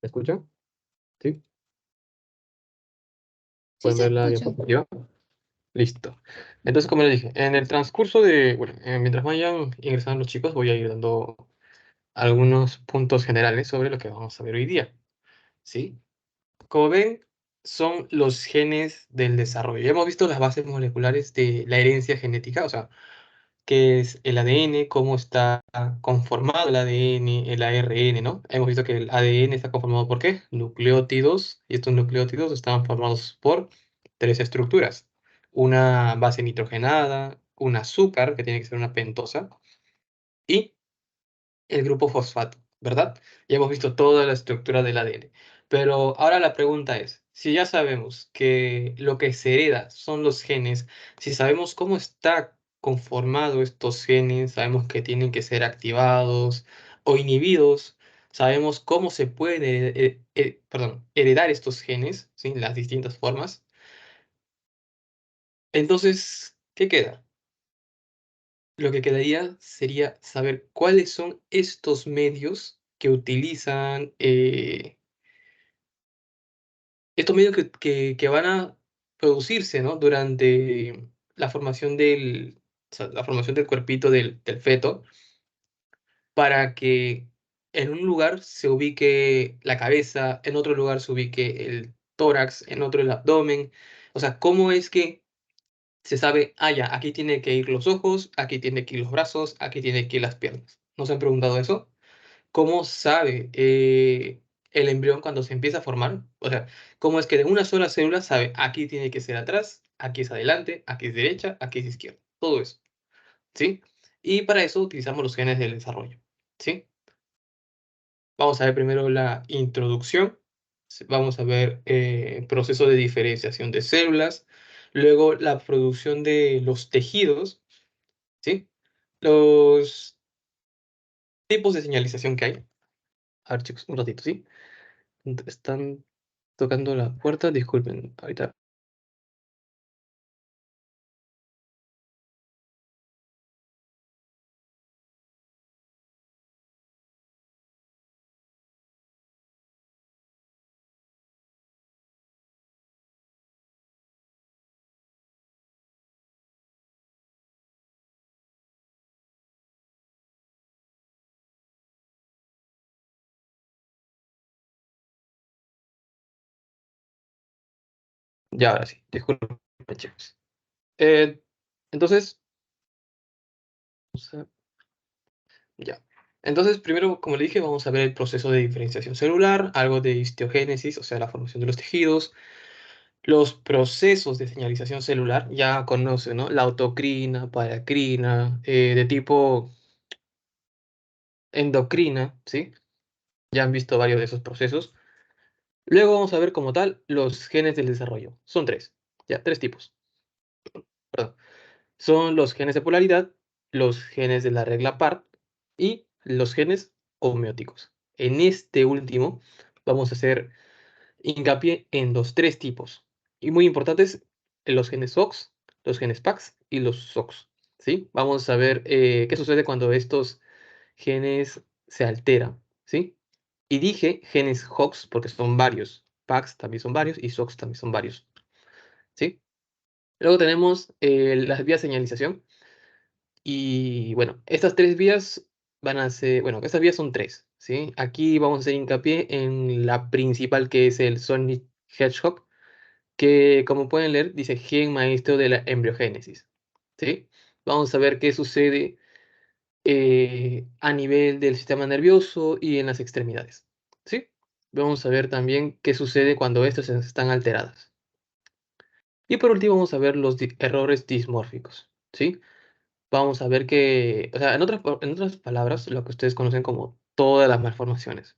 ¿Me escuchan? ¿Sí? Sí, ¿Pueden se ver la escucha. diapositiva? Listo. Entonces, como les dije, en el transcurso de, bueno, mientras vayan ingresando los chicos, voy a ir dando algunos puntos generales sobre lo que vamos a ver hoy día, ¿sí? Como ven, son los genes del desarrollo. Ya hemos visto las bases moleculares de la herencia genética, o sea, qué es el ADN, cómo está conformado el ADN, el ARN, ¿no? Hemos visto que el ADN está conformado por ¿qué? Nucleótidos, y estos nucleótidos están formados por tres estructuras. Una base nitrogenada, un azúcar, que tiene que ser una pentosa, y el grupo fosfato, ¿verdad? Ya hemos visto toda la estructura del ADN. Pero ahora la pregunta es, si ya sabemos que lo que se hereda son los genes, si sabemos cómo está conformado estos genes, sabemos que tienen que ser activados o inhibidos, sabemos cómo se pueden heredar estos genes, ¿sí? Las distintas formas. Entonces, ¿qué queda? Lo que quedaría sería saber cuáles son estos medios que utilizan, estos medios que van a producirse, ¿no? Durante la formación o sea, la formación del cuerpito del feto, para que en un lugar se ubique la cabeza, en otro lugar se ubique el tórax, en otro el abdomen. O sea, ¿cómo es que se sabe, ah, ya, aquí tiene que ir los ojos, aquí tiene que ir los brazos, aquí tiene que ir las piernas? ¿No se han preguntado eso? ¿Cómo sabe el embrión cuando se empieza a formar? O sea, ¿cómo es que de una sola célula sabe aquí tiene que ser atrás, aquí es adelante, aquí es derecha, aquí es izquierda? Todo eso, ¿sí? Y para eso utilizamos los genes del desarrollo, ¿sí? Vamos a ver primero la introducción, vamos a ver proceso de diferenciación de células, luego la producción de los tejidos, ¿sí? Los tipos de señalización que hay. A ver, chicos, un ratito, ¿sí? Están tocando la puerta, disculpen, ahorita. Ya, ahora sí, disculpen, chicos. Eh, entonces, ya. Entonces, primero, como le dije, vamos a ver el proceso de diferenciación celular, algo de histiogénesis, o sea, la formación de los tejidos, los procesos de señalización celular, ya conoce, ¿no? La autocrina, paracrina, de tipo endocrina, ¿sí? Ya han visto varios de esos procesos. Luego vamos a ver como tal los genes del desarrollo. Son tres, ya, tres tipos. Perdón. Son los genes de polaridad, los genes de la regla par y los genes homeóticos. En este último vamos a hacer hincapié en los tres tipos. Y muy importantes, los genes OX, los genes PAX y los SOX. ¿Sí? Vamos a ver qué sucede cuando estos genes se alteran. ¿Sí? Y dije genes HOX porque son varios. PAX también son varios y SOX también son varios. ¿Sí? Luego tenemos las vías de señalización. Y bueno, estas tres vías van a ser, bueno, estas vías son tres, ¿sí? Aquí vamos a hacer hincapié en la principal que es el Sonic Hedgehog, que como pueden leer dice gen maestro de la embriogénesis, ¿sí? Vamos a ver qué sucede a nivel del sistema nervioso y en las extremidades, ¿sí? Vamos a ver también qué sucede cuando estas están alteradas. Y por último vamos a ver los errores dismórficos, ¿sí? Vamos a ver que, o sea, en otras palabras, lo que ustedes conocen como todas las malformaciones,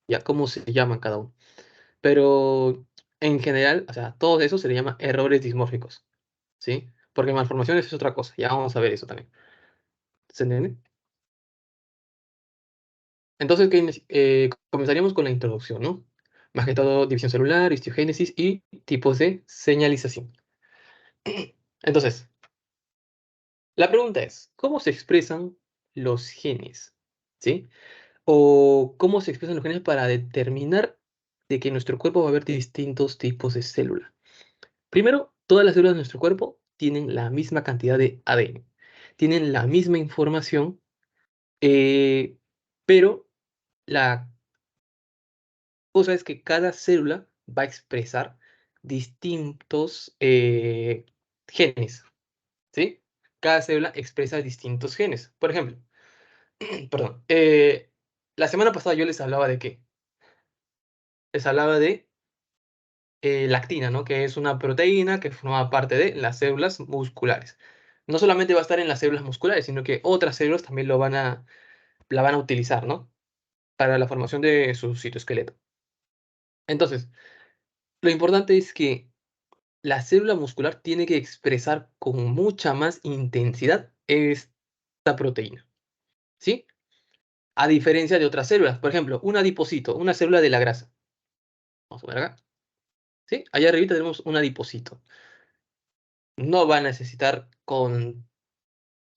ya cómo se llaman cada uno. Pero en general, o sea, todo eso se le llama errores dismórficos, ¿sí? Porque malformaciones es otra cosa, ya vamos a ver eso también. ¿Se entiende? Entonces, comenzaríamos con la introducción, ¿no? Más que todo, división celular, histiogénesis y tipos de señalización. Entonces, la pregunta es, ¿cómo se expresan los genes? ¿Sí? O cómo se expresan los genes para determinar de que en nuestro cuerpo va a haber distintos tipos de célula. Primero, todas las células de nuestro cuerpo tienen la misma cantidad de ADN, tienen la misma información, eh, pero la cosa es que cada célula va a expresar distintos genes, ¿sí? Cada célula expresa distintos genes. Por ejemplo, perdón, la semana pasada yo les hablaba de qué? Les hablaba de lactina, ¿no? Que es una proteína que forma parte de las células musculares. No solamente va a estar en las células musculares, sino que otras células también la van a utilizar, ¿no? Para la formación de su citoesqueleto. Entonces, lo importante es que la célula muscular tiene que expresar con mucha más intensidad esta proteína, ¿sí? A diferencia de otras células. Por ejemplo, un adipocito, una célula de la grasa. Vamos a ver acá, ¿sí? Allá arriba tenemos un adipocito. No va a necesitar con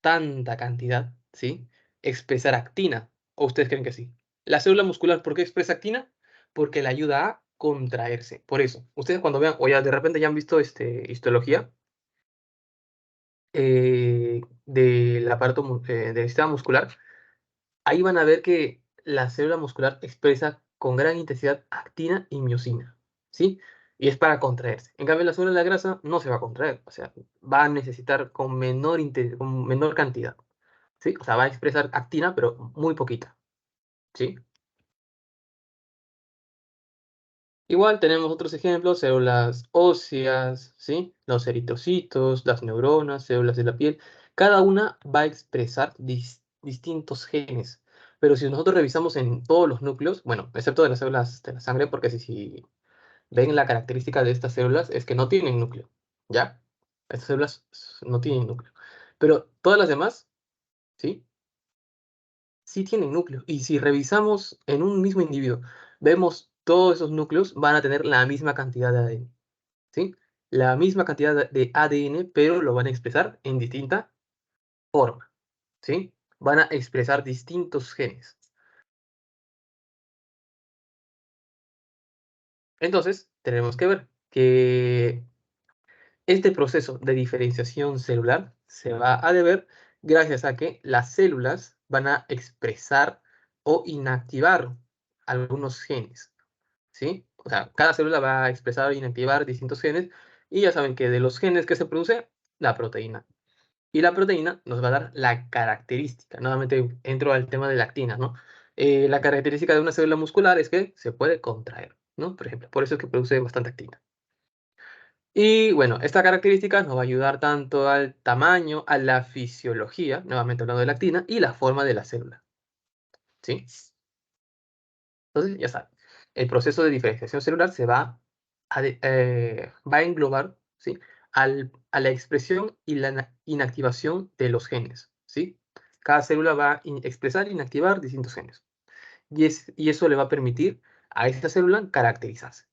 tanta cantidad, ¿sí? Expresar actina. ¿O ustedes creen que sí? La célula muscular, ¿por qué expresa actina? Porque le ayuda a contraerse. Por eso, ustedes cuando vean, o ya de repente ya han visto histología del aparato del sistema muscular, ahí van a ver que la célula muscular expresa con gran intensidad actina y miosina, ¿sí? Y es para contraerse. En cambio, la célula de la grasa no se va a contraer, o sea, va a necesitar con menor cantidad. ¿Sí? O sea, va a expresar actina, pero muy poquita, ¿sí? Igual tenemos otros ejemplos, células óseas, ¿sí? Los eritrocitos, las neuronas, células de la piel. Cada una va a expresar distintos genes. Pero si nosotros revisamos en todos los núcleos, bueno, excepto de las células de la sangre, porque si ven la característica de estas células es que no tienen núcleo, ¿ya? Estas células no tienen núcleo. Pero todas las demás, ¿sí? Sí tienen núcleos. Y si revisamos en un mismo individuo, vemos todos esos núcleos van a tener la misma cantidad de ADN, ¿sí? La misma cantidad de ADN, pero lo van a expresar en distinta forma, ¿sí? Van a expresar distintos genes. Entonces, tenemos que ver que este proceso de diferenciación celular se va a deber gracias a que las células van a expresar o inactivar algunos genes. ¿Sí? O sea, cada célula va a expresar o inactivar distintos genes y ya saben que de los genes que se produce, la proteína. Y la proteína nos va a dar la característica. Nuevamente entro al tema de la actina, ¿no? La característica de una célula muscular es que se puede contraer, ¿no? Por ejemplo, por eso es que produce bastante actina. Y bueno, esta característica nos va a ayudar tanto al tamaño, a la fisiología, nuevamente hablando de la actina, y la forma de la célula, ¿sí? Entonces, ya saben, el proceso de diferenciación celular va a englobar, ¿sí? A la expresión y la inactivación de los genes, ¿sí? Cada célula va a expresar e inactivar distintos genes. Y eso le va a permitir a esta célula caracterizarse.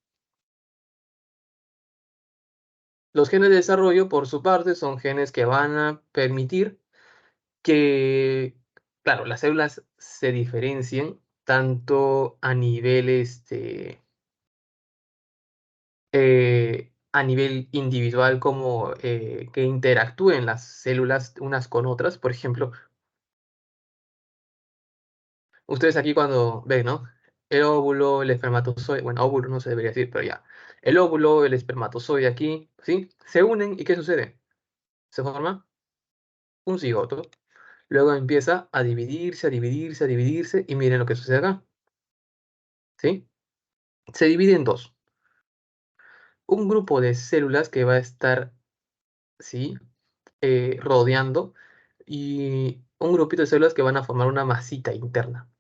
Los genes de desarrollo, por su parte, son genes que van a permitir que, claro, las células se diferencien tanto a nivel individual como que interactúen las células unas con otras. Por ejemplo, ustedes aquí cuando ven, ¿no? El óvulo, el espermatozoide, bueno, óvulo no se debería decir, pero ya. El óvulo, el espermatozoide aquí, ¿sí? Se unen y ¿qué sucede? Se forma un cigoto. Luego empieza a dividirse, a dividirse, a dividirse y miren lo que sucede acá, ¿sí? Se divide en dos. Un grupo de células que va a estar, ¿sí? Rodeando y un grupito de células que van a formar una masita interna,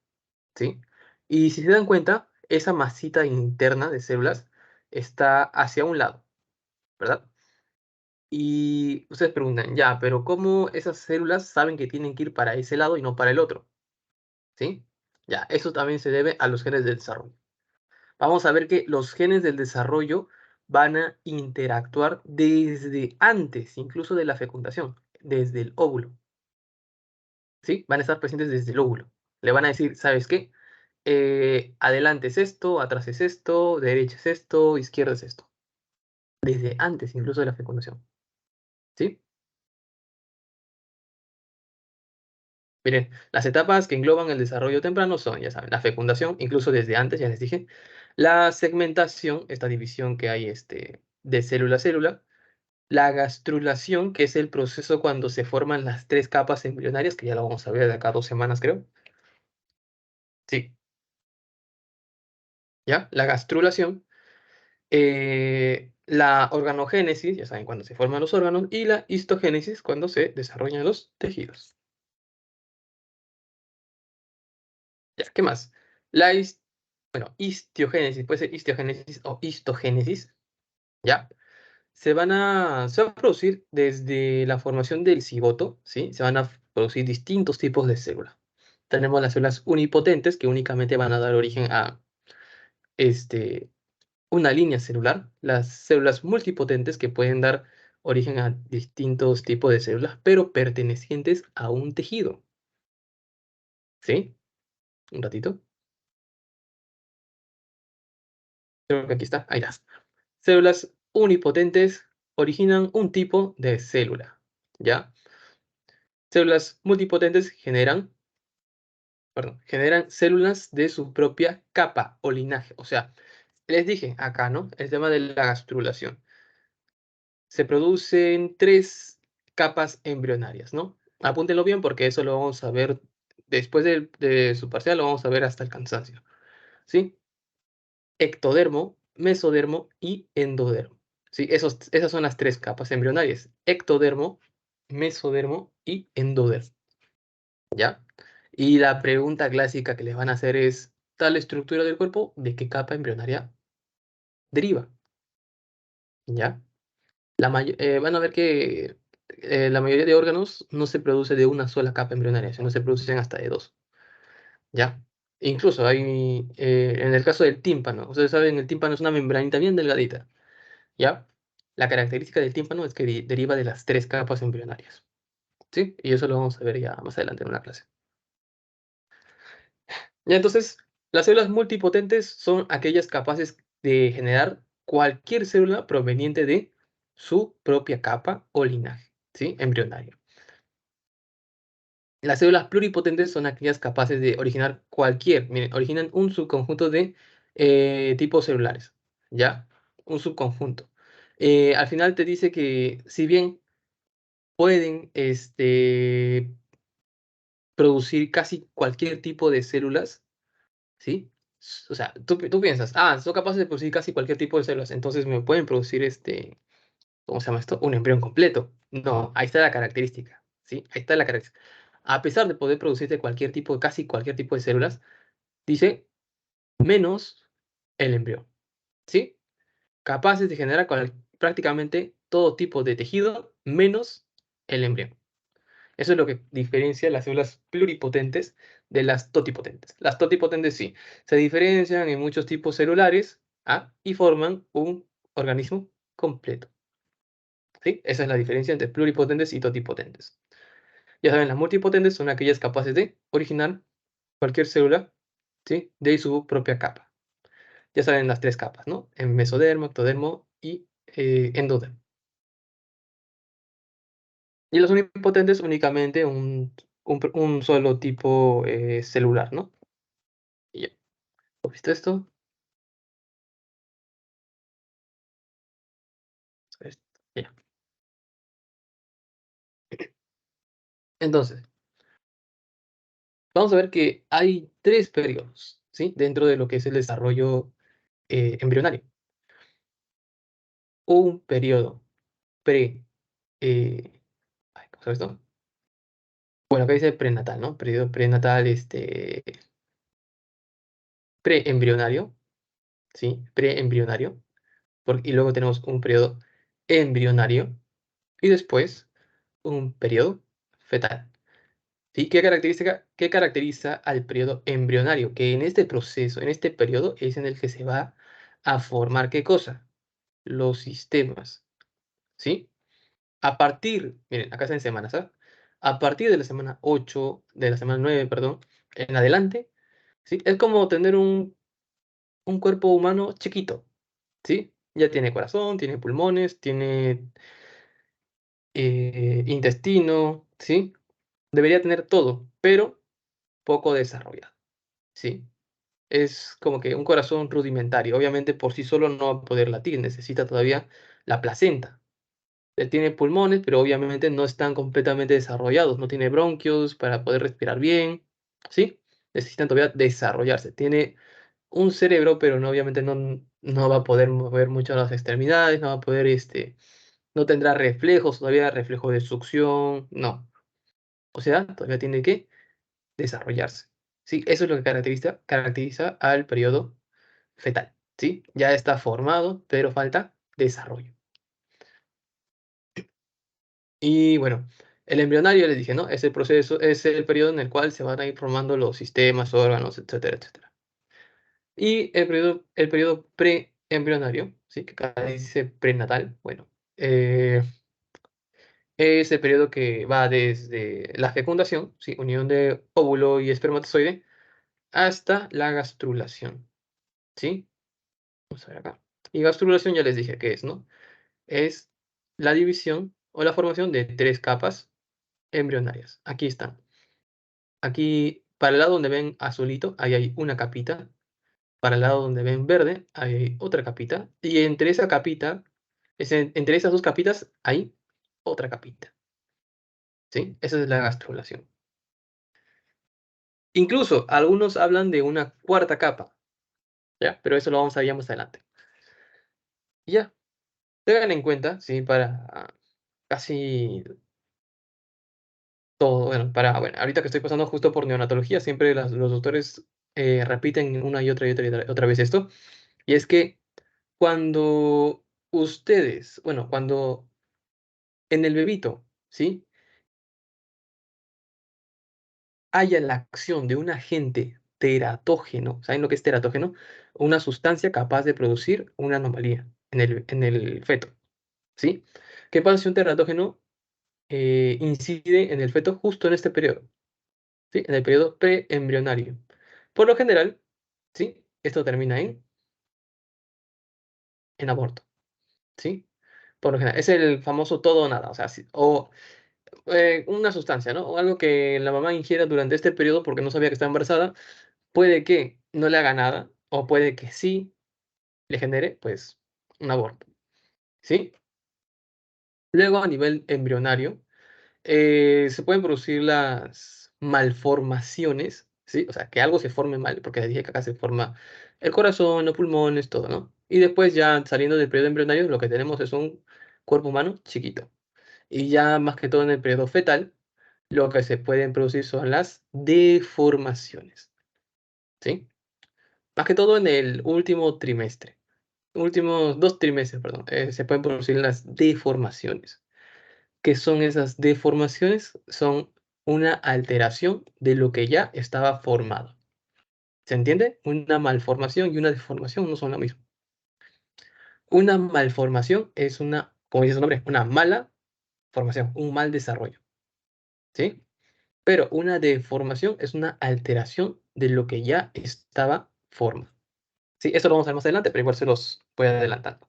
¿sí? Y si se dan cuenta, esa masita interna de células está hacia un lado, ¿verdad? Y ustedes preguntan, ya, pero ¿cómo esas células saben que tienen que ir para ese lado y no para el otro? ¿Sí? Ya, eso también se debe a los genes del desarrollo. Vamos a ver que los genes del desarrollo van a interactuar desde antes, incluso de la fecundación, desde el óvulo. ¿Sí? Van a estar presentes desde el óvulo. Le van a decir, ¿sabes qué? adelante es esto, atrás es esto, derecha es esto, izquierda es esto. Desde antes incluso de la fecundación. ¿Sí? Miren, las etapas que engloban el desarrollo temprano son, ya saben, la fecundación, incluso desde antes, ya les dije, la segmentación, esta división que hay de célula a célula, la gastrulación, que es el proceso cuando se forman las tres capas embrionarias, que ya lo vamos a ver de acá a 2 semanas, creo. Sí, ¿ya? La gastrulación, la organogénesis, ya saben, cuando se forman los órganos, y la histogénesis, cuando se desarrollan los tejidos. Ya, ¿qué más? La bueno, histiogénesis, puede ser histiogénesis o histogénesis, ¿ya? Se va a producir desde la formación del cigoto, ¿sí? Se van a producir distintos tipos de células. Tenemos las células unipotentes, que únicamente van a dar origen a este, una línea celular. Las células multipotentes, que pueden dar origen a distintos tipos de células, pero pertenecientes a un tejido, ¿sí? Un ratito. Creo que aquí está. Ahí está. Células unipotentes originan un tipo de célula, ¿ya? Células multipotentes generan células de su propia capa o linaje. O sea, les dije acá, ¿no? El tema de la gastrulación. Se producen tres capas embrionarias, ¿no? Apúntenlo bien porque eso lo vamos a ver después de su parcial, lo vamos a ver hasta el cansancio, ¿sí? Ectodermo, mesodermo y endodermo. ¿Sí? Esas son las tres capas embrionarias. Ectodermo, mesodermo y endodermo. ¿Ya? Y la pregunta clásica que les van a hacer es, ¿tal estructura del cuerpo de qué capa embrionaria deriva? ¿Ya? Van a ver que la mayoría de órganos no se produce de una sola capa embrionaria, sino se producen hasta de dos. ¿Ya? Incluso hay, en el caso del tímpano, ustedes saben, el tímpano es una membranita bien delgadita. ¿Ya? La característica del tímpano es que deriva de las tres capas embrionarias. ¿Sí? Y eso lo vamos a ver ya más adelante en una clase. Ya, entonces, las células multipotentes son aquellas capaces de generar cualquier célula proveniente de su propia capa o linaje, ¿sí? Embrionario. Las células pluripotentes son aquellas capaces de originar miren, originan un subconjunto de tipos celulares, ¿ya? Un subconjunto. Al final te dice que si bien pueden producir casi cualquier tipo de células, ¿sí? O sea, tú piensas, son capaces de producir casi cualquier tipo de células, entonces me pueden producir ¿cómo se llama esto? Un embrión completo. No, ahí está la característica, ¿sí? Ahí está la característica. A pesar de poder producirte casi cualquier tipo de células, dice menos el embrión, ¿sí? Capaces de generar prácticamente todo tipo de tejido menos el embrión. Eso es lo que diferencia las células pluripotentes de las totipotentes. Las totipotentes sí, se diferencian en muchos tipos celulares, y forman un organismo completo. ¿Sí? Esa es la diferencia entre pluripotentes y totipotentes. Ya saben, las multipotentes son aquellas capaces de originar cualquier célula, ¿sí? De su propia capa. Ya saben las tres capas, ¿no? En mesodermo, ectodermo y endodermo. Y los unipotentes únicamente un solo tipo celular, ¿no? Y ya. ¿Has visto esto? Esto, ya. Entonces, vamos a ver que hay tres periodos, ¿sí? Dentro de lo que es el desarrollo embrionario. Un periodo pre... ¿cómo se llama esto? Bueno, acá dice prenatal, ¿no? Periodo prenatal, preembrionario, ¿sí? Preembrionario. Y luego tenemos un periodo embrionario y después un periodo fetal. ¿Sí? ¿Qué caracteriza al periodo embrionario? Que en este proceso, en este periodo, es en el que se va a formar ¿qué cosa? Los sistemas, ¿sí? Miren, acá está en semanas, ¿ah? A partir de la semana 8, de la semana 9, perdón, en adelante, ¿sí? Es como tener un cuerpo humano chiquito, ¿sí? Ya tiene corazón, tiene pulmones, tiene intestino, ¿sí? Debería tener todo, pero poco desarrollado, ¿sí? Es como que un corazón rudimentario. Obviamente por sí solo no va a poder latir, necesita todavía la placenta. Tiene pulmones, pero obviamente no están completamente desarrollados, no tiene bronquios para poder respirar bien, ¿sí? Necesitan todavía desarrollarse. Tiene un cerebro, pero no, obviamente no va a poder mover mucho las extremidades, no va a poder, no tendrá reflejos, todavía reflejo de succión, no. O sea, todavía tiene que desarrollarse. Sí, eso es lo que caracteriza al periodo fetal, ¿sí? Ya está formado, pero falta desarrollo. Y bueno, el embrionario, les dije, ¿no? Es el proceso, es el periodo en el cual se van a ir formando los sistemas, órganos, etcétera, etcétera. Y el periodo preembrionario, ¿sí? Que acá dice prenatal, bueno, es el periodo que va desde la fecundación, ¿sí? Unión de óvulo y espermatozoide, hasta la gastrulación, ¿sí? Vamos a ver acá. Y gastrulación ya les dije qué es, ¿no? Es la división o la formación de 3 capas embrionarias. Aquí están. Aquí, para el lado donde ven azulito, ahí hay una capita. Para el lado donde ven verde, ahí hay otra capita. Y entre esa capita, entre esas 2 capitas, hay otra capita, ¿sí? Esa es la gastrulación. Incluso, algunos hablan de una cuarta capa, ¿ya? Pero eso lo vamos a ver ya más adelante. Y ya, tengan en cuenta, ¿sí? Para casi todo, bueno, ahorita que estoy pasando justo por neonatología, siempre los doctores repiten una y otra vez esto, y es que cuando ustedes, bueno, cuando en el bebito, ¿sí? Haya la acción de un agente teratógeno, ¿saben lo que es teratógeno? Una sustancia capaz de producir una anomalía en el feto, ¿sí? ¿Qué pasa si un teratógeno incide en el feto justo en este periodo? ¿Sí? En el periodo preembrionario. Por lo general, ¿sí? Esto termina en aborto, ¿sí? Por lo general, es el famoso todo o nada, o sea, o una sustancia, ¿no? O algo que la mamá ingiera durante este periodo porque no sabía que estaba embarazada, puede que no le haga nada, o puede que sí le genere, pues, un aborto, ¿sí? Luego, a nivel embrionario, se pueden producir las malformaciones, ¿sí? O sea, que algo se forme mal, porque les dije que acá se forma el corazón, los pulmones, todo, ¿no? Y después ya saliendo del periodo embrionario, lo que tenemos es un cuerpo humano chiquito. Y ya más que todo en el periodo fetal, lo que se pueden producir son las deformaciones, ¿sí? Más que todo en el último trimestre, últimos 2 trimestres, perdón, se pueden producir las deformaciones. ¿Qué son esas deformaciones? Son una alteración de lo que ya estaba formado. ¿Se entiende? Una malformación y una deformación no son lo mismo. Una malformación es como dice su nombre, una mala formación, un mal desarrollo, ¿sí? Pero una deformación es una alteración de lo que ya estaba formado. Sí, eso lo vamos a ver más adelante, pero igual se los voy adelantando.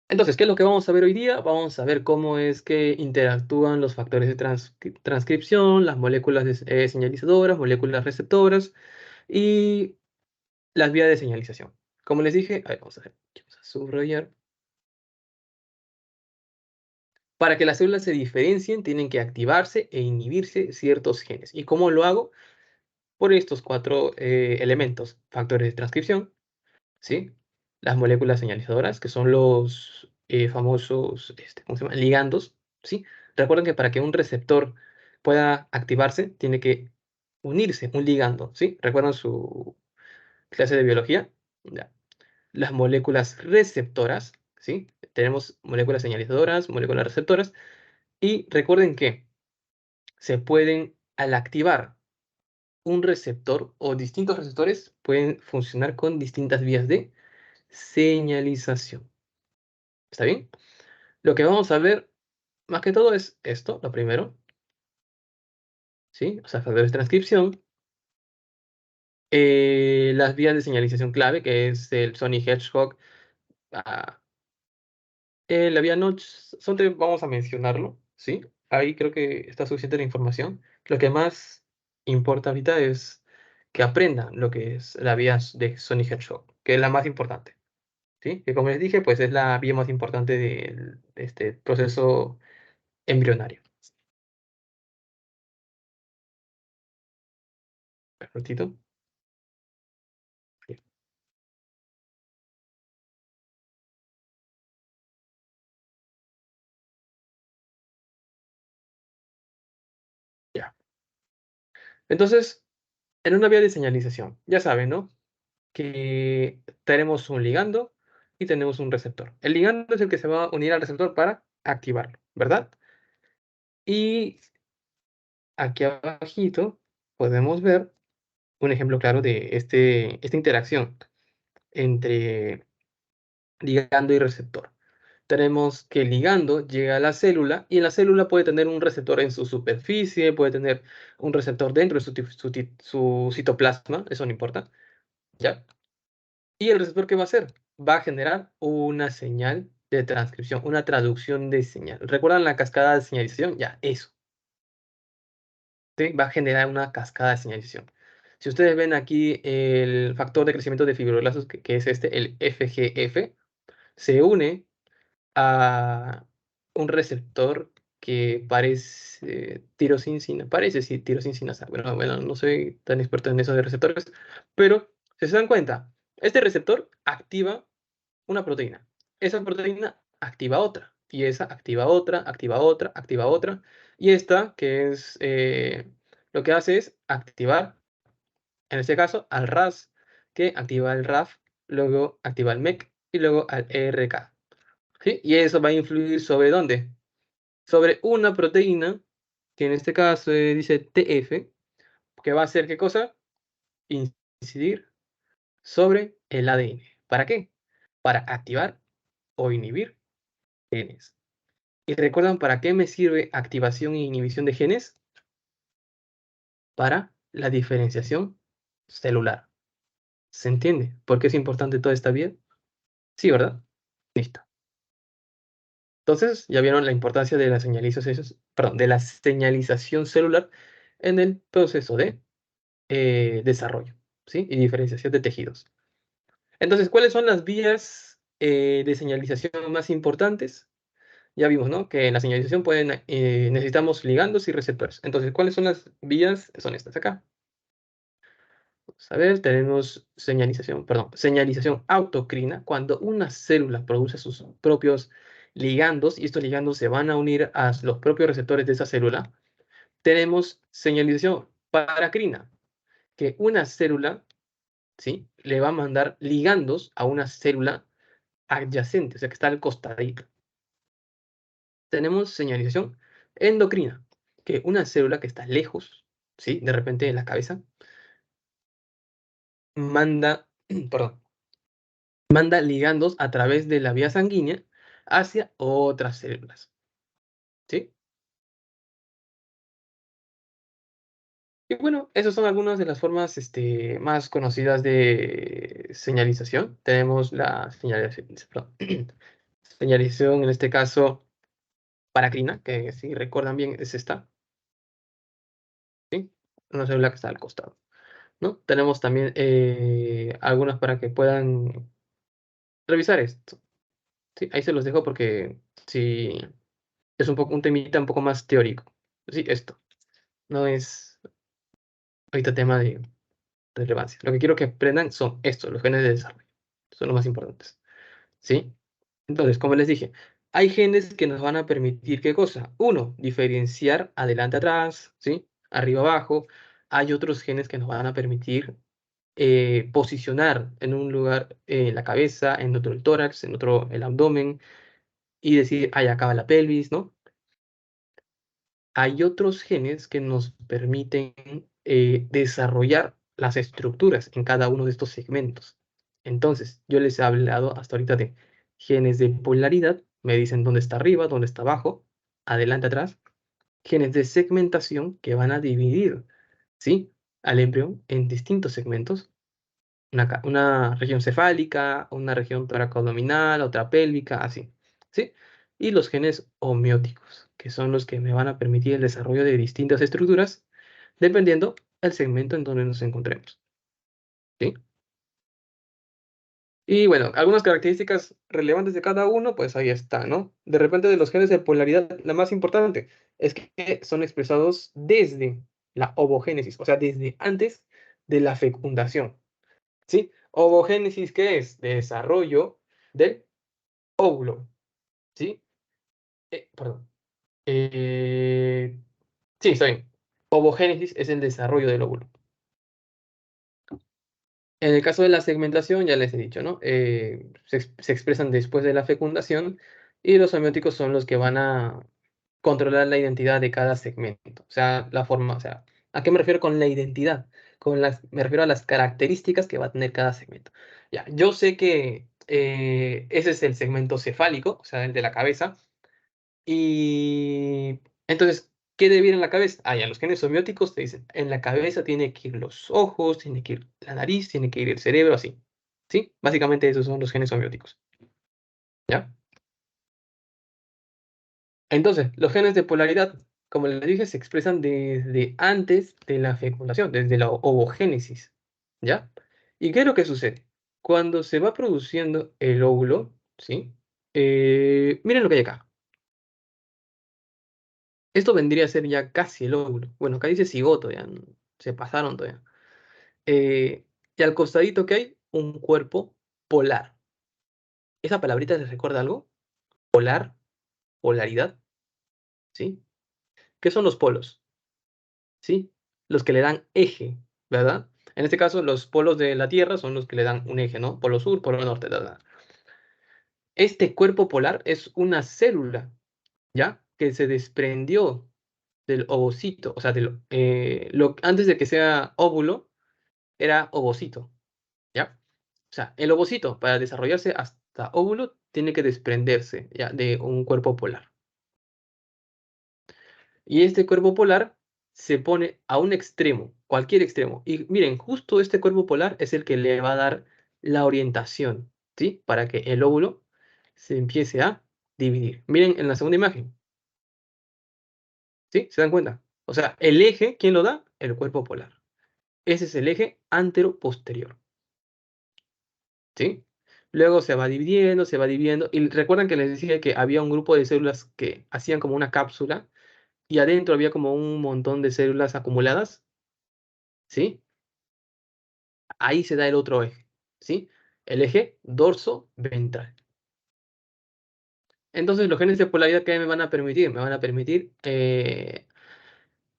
Entonces, ¿qué es lo que vamos a ver hoy día? Vamos a ver cómo es que interactúan los factores de transcripción, las moléculas señalizadoras, moléculas receptoras y las vías de señalización. Como les dije, a ver, vamos a ver, vamos a subrayar. Para que las células se diferencien, tienen que activarse e inhibirse ciertos genes. ¿Y cómo lo hago? Por estos 4 elementos: factores de transcripción, ¿sí? Las moléculas señalizadoras, que son los famosos, ¿cómo se llama? Ligandos, ¿sí? Recuerden que para que un receptor pueda activarse, tiene que unirse un ligando, ¿sí? ¿Recuerdan su clase de biología? Ya. Las moléculas receptoras, ¿sí? Tenemos moléculas señalizadoras, moléculas receptoras, y recuerden que se pueden, al activar un receptor o distintos receptores, pueden funcionar con distintas vías de señalización. ¿Está bien? Lo que vamos a ver más que todo es esto, lo primero, ¿sí? O sea, factores de transcripción, las vías de señalización clave, que es el Sony Hedgehog. ah, la vía Notch, solo vamos a mencionarlo, ¿sí? Ahí creo que está suficiente la información. Lo que más importa ahorita es que aprendan lo que es la vía de Sony Hedgehog, que es la más importante, ¿sí? Que como les dije, pues es la vía más importante de este proceso embrionario. Un ratito. Sí, ya. Entonces, en una vía de señalización, ya saben, ¿no? Que tenemos un ligando y tenemos un receptor. El ligando es el que se va a unir al receptor para activarlo, ¿verdad? Y aquí abajito podemos ver un ejemplo claro de esta interacción entre ligando y receptor. Tenemos que el ligando llega a la célula y en la célula puede tener un receptor en su superficie, puede tener un receptor dentro de su citoplasma, eso no importa, ¿ya? ¿Y el receptor qué va a hacer? Va a generar una señal de transcripción, una traducción de señal. ¿Recuerdan la cascada de señalización? Ya, eso. ¿Sí? Va a generar una cascada de señalización. Si ustedes ven aquí el factor de crecimiento de fibroblastos, que es este, el FGF, se une a un receptor que parece tirosincina, parece sí, tirosincina. Bueno, no soy tan experto en eso de receptores, pero si se dan cuenta, este receptor activa una proteína. Esa proteína activa otra, y esa activa otra, activa otra, activa otra, y esta, que es lo que hace es activar, en este caso, al RAS, que activa el RAF, luego activa el MEC y luego al ERK. ¿Sí? Y eso va a influir sobre dónde? Sobre una proteína, que en este caso dice TF, que va a hacer qué cosa? Incidir sobre el ADN. ¿Para qué? Para activar o inhibir genes. ¿Y recuerdan para qué me sirve activación e inhibición de genes? Para la diferenciación celular. ¿Se entiende? ¿Por qué es importante toda esta vía? Sí, ¿verdad? Listo. Entonces, ya vieron la importancia de la señalización, perdón, de la señalización celular en el proceso de desarrollo, ¿sí? Y diferenciación de tejidos. Entonces, ¿cuáles son las vías de señalización más importantes? Ya vimos, ¿no? Que en la señalización necesitamos ligandos y receptores. Entonces, ¿cuáles son las vías? Son estas acá. Vamos a ver, tenemos señalización, perdón, señalización autocrina, cuando una célula produce sus propios ligandos y estos ligandos se van a unir a los propios receptores de esa célula. Tenemos señalización paracrina, que una célula, ¿sí? Le va a mandar ligandos a una célula adyacente, o sea, que está al costadito. Tenemos señalización endocrina, que una célula que está lejos, ¿sí? De repente en la cabeza, manda, perdón, manda ligandos a través de la vía sanguínea hacia otras células, ¿sí? Y bueno, esas son algunas de las formas más conocidas de señalización. Tenemos la señalización, perdón, señalización, en este caso, paracrina, que si recuerdan bien es esta, ¿sí? Una célula que está al costado, ¿no? Tenemos también algunas para que puedan revisar esto, ¿sí? Ahí se los dejo porque sí, es un temita un poco más teórico. Sí, esto no es ahorita tema de relevancia. Lo que quiero que aprendan son estos, los genes de desarrollo. Son los más importantes. ¿Sí? Entonces, como les dije, hay genes que nos van a permitir, ¿qué cosa? Uno, diferenciar adelante, atrás, ¿sí? Arriba, abajo. Hay otros genes que nos van a permitir posicionar en un lugar la cabeza, en otro el tórax, en otro el abdomen, y decir, ahí acaba la pelvis, ¿no? Hay otros genes que nos permiten desarrollar las estructuras en cada uno de estos segmentos. Entonces, yo les he hablado hasta ahorita de genes de polaridad, me dicen dónde está arriba, dónde está abajo, adelante, atrás. Genes de segmentación que van a dividir, ¿sí? al embrión en distintos segmentos, una región cefálica, una región toracoabdominal, otra pélvica, así, ¿sí? Y los genes homeóticos, que son los que me van a permitir el desarrollo de distintas estructuras, dependiendo del segmento en donde nos encontremos, ¿sí? Y bueno, algunas características relevantes de cada uno, pues ahí está, ¿no? De repente de los genes de polaridad, la más importante es que son expresados desde la ovogénesis, o sea, desde antes de la fecundación, ¿sí? Ovogénesis, ¿qué es? Desarrollo del óvulo, ¿sí? Perdón. Eh, sí, está bien. Ovogénesis es el desarrollo del óvulo. En el caso de la segmentación, ya les he dicho, ¿no? Se expresan después de la fecundación y los semióticos son los que van a controlar la identidad de cada segmento. O sea, la forma, o sea, ¿a qué me refiero con la identidad? Me refiero a las características que va a tener cada segmento. Ya, yo sé que ese es el segmento cefálico, o sea, el de la cabeza. Y entonces, ¿qué debe ir en la cabeza? Ah, ya, los genes somióticos te dicen, en la cabeza tiene que ir los ojos, tiene que ir la nariz, tiene que ir el cerebro, así. ¿Sí? Básicamente esos son los genes somióticos. ¿Ya? Entonces, los genes de polaridad, como les dije, se expresan desde antes de la fecundación, desde la ovogénesis. ¿Ya? ¿Y qué es lo que sucede? Cuando se va produciendo el óvulo, ¿sí? Miren lo que hay acá. Esto vendría a ser ya casi el óvulo. Bueno, acá dice cigoto, ya se pasaron todavía. Y al costadito que hay un cuerpo polar. ¿Esa palabrita les recuerda algo? Polar, polaridad, ¿sí? ¿Qué son los polos? ¿Sí? Los que le dan eje, ¿verdad? En este caso, los polos de la Tierra son los que le dan un eje, ¿no? Polo sur, polo norte, ¿verdad? Este cuerpo polar es una célula, ¿ya? Que se desprendió del ovocito, o sea, antes de que sea óvulo, era ovocito, ¿ya? O sea, el ovocito, para desarrollarse hasta óvulo, tiene que desprenderse, ¿ya? De un cuerpo polar. Y este cuerpo polar se pone a un extremo, cualquier extremo. Y miren, justo este cuerpo polar es el que le va a dar la orientación, ¿sí? Para que el óvulo se empiece a dividir. Miren en la segunda imagen, ¿sí? ¿Se dan cuenta? O sea, el eje, ¿quién lo da? El cuerpo polar. Ese es el eje antero-posterior. ¿Sí? Luego se va dividiendo. Y recuerdan que les decía que había un grupo de células que hacían como una cápsula y adentro había como un montón de células acumuladas, ¿sí? Ahí se da el otro eje, ¿sí? El eje dorso-ventral. Entonces, los genes de polaridad, ¿qué me van a permitir? Me van a permitir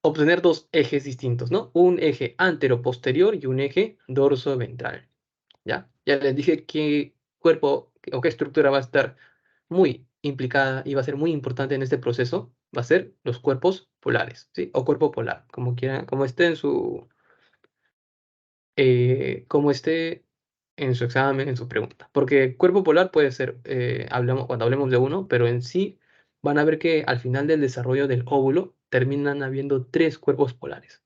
obtener dos ejes distintos, ¿no? Un eje antero-posterior y un eje dorso-ventral. ¿Ya? Ya les dije qué cuerpo o qué estructura va a estar muy implicada y va a ser muy importante en este proceso, va a ser los cuerpos polares, ¿sí? O cuerpo polar, como quiera, como esté en su examen, en su pregunta. Porque cuerpo polar puede ser, cuando hablemos de uno, pero en sí van a ver que al final del desarrollo del óvulo terminan habiendo tres cuerpos polares,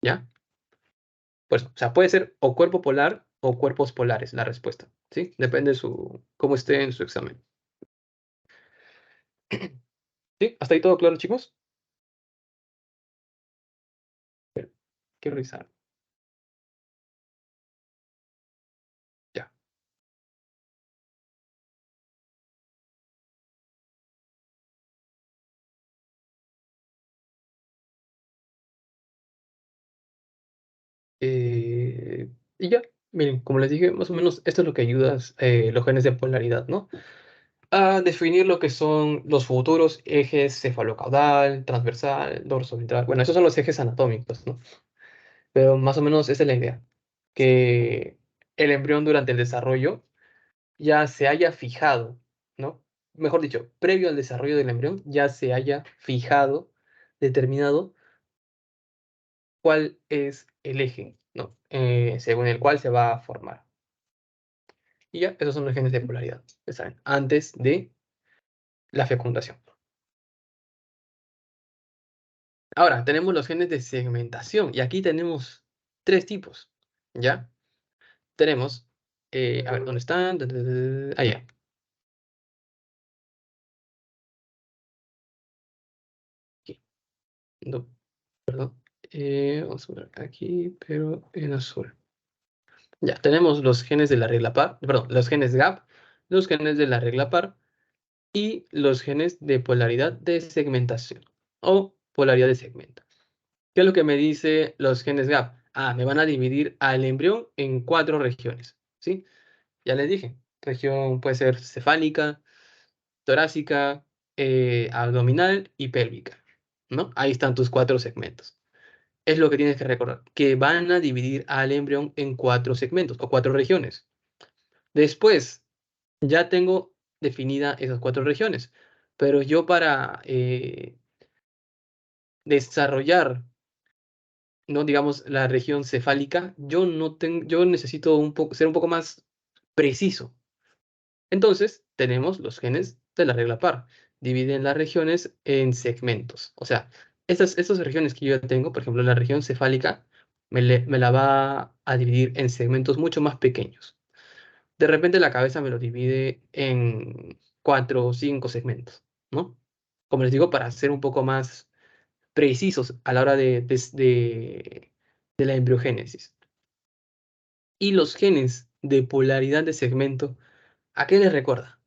¿ya? Pues, o sea, puede ser o cuerpo polar o cuerpos polares la respuesta, ¿sí? Depende de cómo esté en su examen. ¿Sí? ¿Hasta ahí todo claro, chicos? Quiero revisar. Ya. Y ya, miren, como les dije, más o menos esto es lo que ayuda los genes de polaridad, ¿no? A definir lo que son los futuros ejes cefalocaudal, transversal, dorsoventral. Bueno, esos son los ejes anatómicos, ¿no? Pero más o menos esa es la idea, que el embrión durante el desarrollo ya se haya fijado, ¿no? Mejor dicho, previo al desarrollo del embrión, ya se haya fijado, determinado cuál es el eje, ¿no? Según el cual se va a formar. Y ya, esos son los genes de polaridad, ya saben, antes de la fecundación. Ahora, tenemos los genes de segmentación, y aquí tenemos tres tipos, ¿ya? Tenemos, a ver, ¿dónde están? Allá. Aquí. No, perdón. Vamos a ver aquí, pero en azul. Ya, tenemos los genes de la regla par, perdón, los genes GAP, los genes de la regla par y los genes de polaridad de segmentación o polaridad de segmento. ¿Qué es lo que me dice los genes GAP? Ah, me van a dividir al embrión en 4 regiones, ¿sí? Ya les dije, región puede ser cefálica, torácica, abdominal y pélvica, ¿no? Ahí están tus 4 segmentos. Es lo que tienes que recordar, que van a dividir al embrión en 4 segmentos o 4 regiones. Después, ya tengo definida esas 4 regiones, pero yo para desarrollar, no digamos la región cefálica, yo no tengo, yo necesito ser un poco más preciso. Entonces, tenemos los genes de la regla par. Dividen las regiones en segmentos. O sea, estas regiones que yo tengo, por ejemplo, la región cefálica, me la va a dividir en segmentos mucho más pequeños. De repente la cabeza me lo divide en 4 o 5 segmentos, ¿no? Como les digo, para ser un poco más precisos a la hora de la embriogénesis. Y los genes de polaridad de segmento, ¿a qué les recuerda?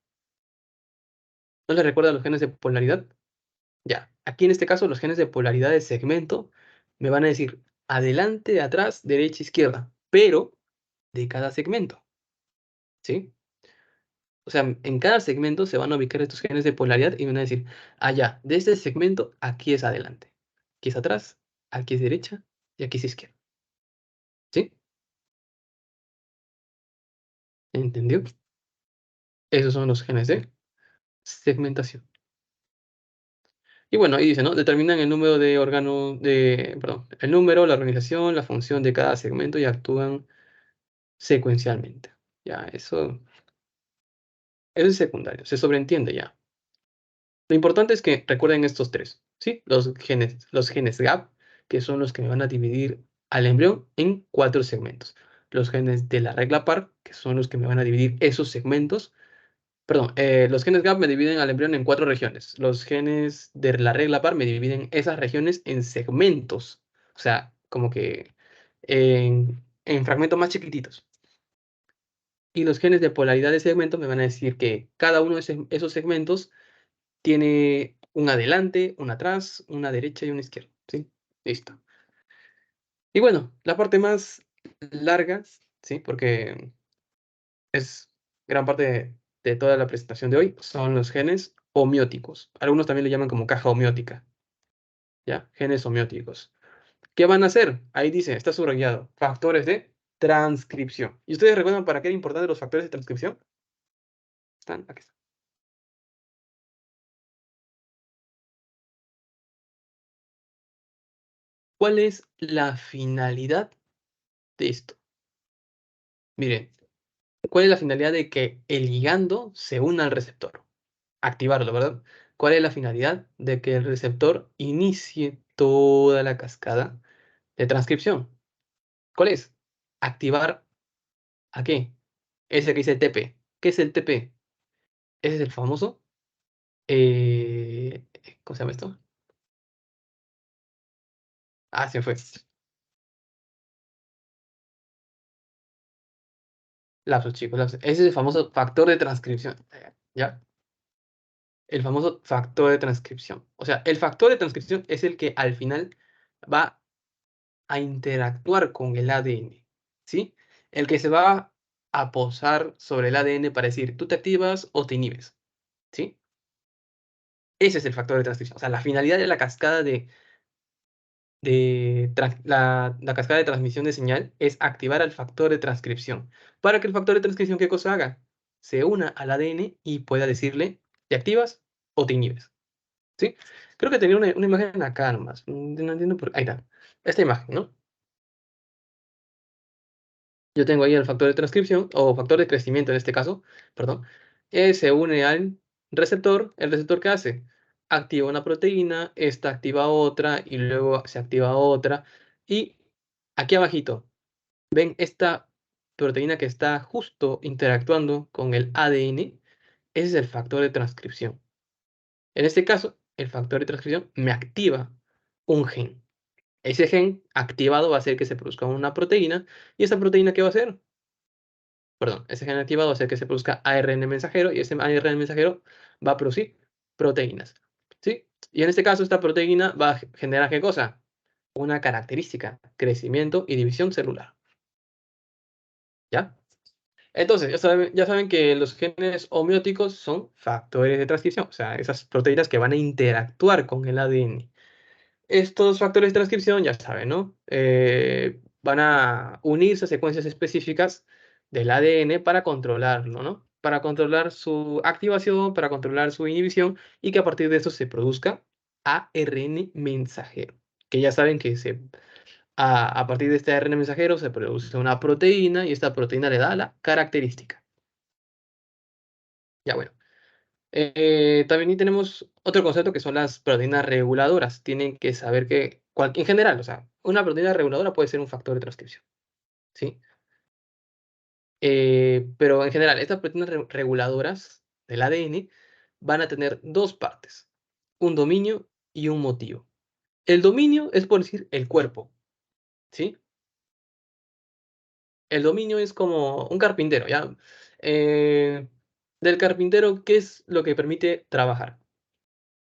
¿No les recuerda los genes de polaridad? Ya, aquí en este caso los genes de polaridad de segmento me van a decir adelante, atrás, derecha, izquierda, pero de cada segmento, ¿sí? O sea, en cada segmento se van a ubicar estos genes de polaridad y me van a decir, ya, de este segmento aquí es adelante, aquí es atrás, aquí es derecha y aquí es izquierda, ¿sí? ¿Entendió? Esos son los genes de segmentación. Y bueno, ahí dice, ¿no? Determinan el número de órganos perdón, el número, la organización, la función de cada segmento y actúan secuencialmente. Ya, eso es secundario, se sobreentiende ya. Lo importante es que recuerden estos tres, ¿sí? Los genes GAP, que son los que me van a dividir al embrión en 4 segmentos. Los genes de la regla par, que son los que me van a dividir esos segmentos. Perdón, los genes GAP me dividen al embrión en 4 regiones. Los genes de la regla par me dividen esas regiones en segmentos. O sea, como que en fragmentos más chiquititos. Y los genes de polaridad de segmento me van a decir que cada uno de esos segmentos tiene un adelante, un atrás, una derecha y una izquierda, ¿sí? Listo. Y bueno, la parte más larga, ¿sí? Porque es gran parte de toda la presentación de hoy, son los genes homeóticos. Algunos también le llaman como caja homeótica, ¿ya? Genes homeóticos. ¿Qué van a hacer? Ahí dice, está subrayado, factores de transcripción. ¿Y ustedes recuerdan para qué eran importantes los factores de transcripción? Están, aquí están. ¿Cuál es la finalidad de esto? Miren, ¿cuál es la finalidad de que el ligando se una al receptor? Activarlo, ¿verdad? ¿Cuál es la finalidad de que el receptor inicie toda la cascada de transcripción? ¿Cuál es? Activar ¿a qué? Ese que dice TP. ¿Qué es el TP? Ese es el famoso. ¿Cómo se llama esto? Ah, se me fue. Lapsus, chicos, lapsus. Ese es el famoso factor de transcripción. ¿Ya? El famoso factor de transcripción. O sea, el factor de transcripción es el que al final va a interactuar con el ADN, ¿sí? El que se va a posar sobre el ADN para decir, tú te activas o te inhibes, ¿sí? Ese es el factor de transcripción. O sea, la finalidad de la cascada la cascada de transmisión de señal es activar al factor de transcripción. Para que el factor de transcripción, ¿qué cosa haga? Se una al ADN y pueda decirle, ¿te activas o te inhibes? ¿Sí? Creo que tenía una imagen acá nomás. No entiendo por qué. Ahí está. Esta imagen, ¿no? Yo tengo ahí el factor de transcripción, o factor de crecimiento en este caso, perdón. Se une al receptor. ¿El receptor qué hace? Activa una proteína, esta activa otra, y luego se activa otra. Y aquí abajito, ¿Ven esta proteína que está justo interactuando con el ADN? Ese es el factor de transcripción. En este caso, el factor de transcripción me activa un gen. Ese gen activado va a hacer que se produzca una proteína. ¿Y esa proteína qué va a hacer? Perdón, ese gen activado va a hacer que se produzca ARN mensajero y ese ARN mensajero va a producir proteínas. ¿Sí? Y en este caso, esta proteína va a generar ¿qué cosa? Una característica, crecimiento y división celular. ¿Ya? Entonces, ya saben que los genes homeóticos son factores de transcripción, o sea, esas proteínas que van a interactuar con el ADN. Estos factores de transcripción, ya saben, ¿no? Van a unirse a secuencias específicas del ADN para controlarlo, ¿no? Para controlar su activación, para controlar su inhibición y que a partir de eso se produzca ARN mensajero. Que ya saben que a partir de este ARN mensajero se produce una proteína y esta proteína le da la característica. Ya bueno. También tenemos otro concepto que son las proteínas reguladoras. Tienen que saber que, en general, o sea, una proteína reguladora puede ser un factor de transcripción, ¿sí? Pero en general, estas proteínas reguladoras del ADN van a tener dos partes, un dominio y un motivo. El dominio es por decir el cuerpo, ¿sí? El dominio es como un carpintero, ¿ya? Eh, del carpintero, ¿qué es lo que permite trabajar?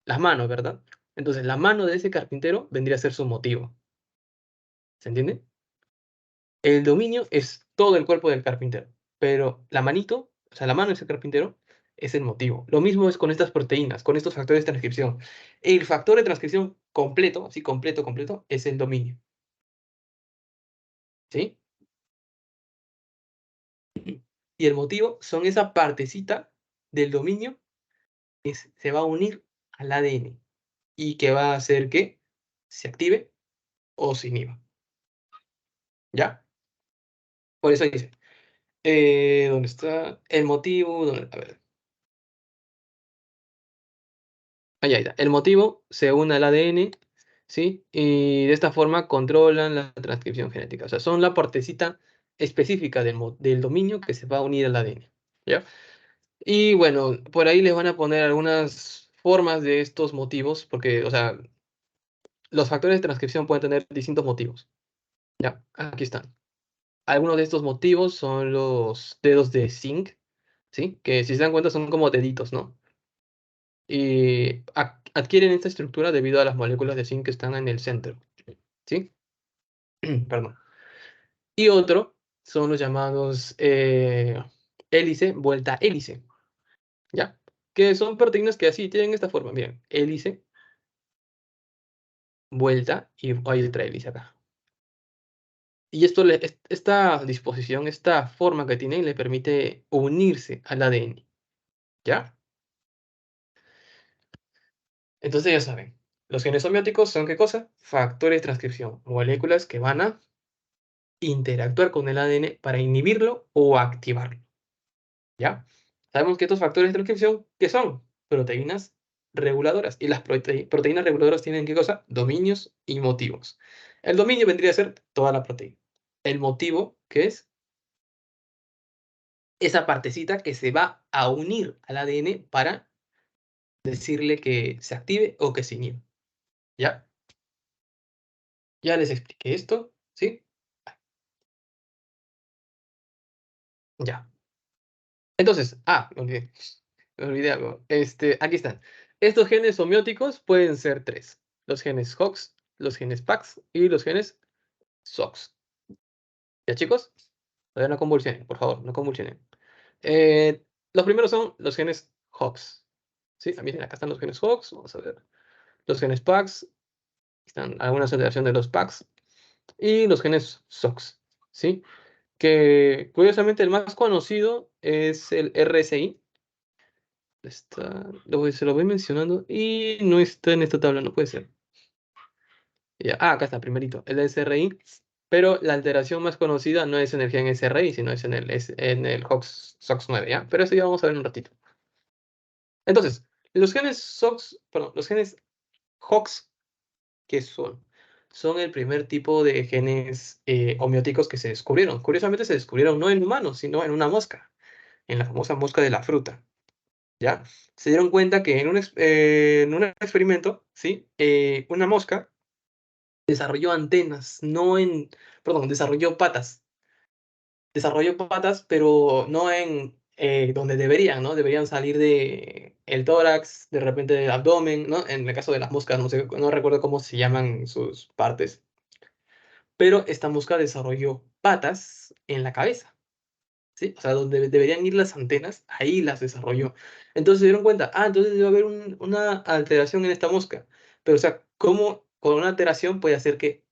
Las manos, ¿verdad? Entonces, la mano de ese carpintero vendría a ser su motivo. ¿Se entiende? El dominio es todo el cuerpo del carpintero, pero la manito, o sea, la mano de ese carpintero, es el motivo. Lo mismo es con estas proteínas, con estos factores de transcripción. El factor de transcripción completo, así completo, completo, es el dominio. ¿Sí? Y el motivo son esa partecita del dominio que se va a unir al ADN y que va a hacer que se active o se inhiba. ¿Ya? Por eso dice. ¿Dónde está? El motivo. A ver. Ahí está. El motivo se une al ADN, ¿sí? Y de esta forma controlan la transcripción genética. O sea, son la partecita específica del dominio que se va a unir al ADN. ¿Ya? Y bueno, por ahí les van a poner algunas formas de estos motivos, porque, o sea, los factores de transcripción pueden tener distintos motivos. ¿Ya? Aquí están. Algunos de estos motivos son los dedos de zinc, ¿sí? Que si se dan cuenta son como deditos, ¿no? Y adquieren esta estructura debido a las moléculas de zinc que están en el centro, ¿sí? Perdón. Y otro son los llamados hélice, vuelta hélice, ¿ya? Que son proteínas que así tienen esta forma, miren, hélice, vuelta y hay otra hélice acá. Y esta disposición, esta forma que tienen le permite unirse al ADN, ¿ya? Entonces ya saben, los genes somióticos son ¿qué cosa? Factores de transcripción, moléculas que van a interactuar con el ADN para inhibirlo o activarlo, ¿ya? Sabemos que estos factores de transcripción, ¿qué son? Proteínas reguladoras. Y las proteínas reguladoras tienen ¿qué cosa? Dominios y motivos. El dominio vendría a ser toda la proteína. El motivo, ¿qué es? Esa partecita que se va a unir al ADN para decirle que se active o que se inhiba, ¿ya? Ya les expliqué esto, ¿sí? Ya. Entonces, me olvidé algo. Aquí están. Estos genes homeóticos pueden ser tres. Los genes HOX, los genes PAX y los genes SOX. ¿Ya, chicos? Todavía no convulsionen, por favor, no convulsionen. Eh, los primeros son los genes HOX. ¿Sí? Miren, acá están los genes HOX. Vamos a ver. Los genes PAX. Están algunas alteraciones de los PAX. Y los genes SOX. ¿Sí? Que curiosamente el más conocido es el RSI. Se lo voy mencionando y no está en esta tabla, no puede ser. Ya, acá está, primerito, el SRI. Pero la alteración más conocida no es en el gen SRI, sino es en el SOX9, ¿ya? Pero eso ya vamos a ver en un ratito. Entonces, los genes SOX, perdón, los genes HOX, ¿qué son? son el primer tipo de genes homeóticos que se descubrieron. Curiosamente se descubrieron no en humanos, sino en una mosca, en la famosa mosca de la fruta, ¿ya? Se dieron cuenta que en un experimento, ¿sí? Una mosca desarrolló antenas, no en, perdón, desarrolló patas, pero no en donde deberían, ¿no? Deberían salir de el tórax, de repente del abdomen, ¿no? En el caso de las moscas, no sé, no recuerdo cómo se llaman sus partes, pero esta mosca desarrolló patas en la cabeza, ¿sí? O sea, donde deberían ir las antenas, ahí las desarrolló. Entonces se dieron cuenta, entonces debe haber una alteración en esta mosca. Pero, o sea, ¿cómo con una alteración puede hacer que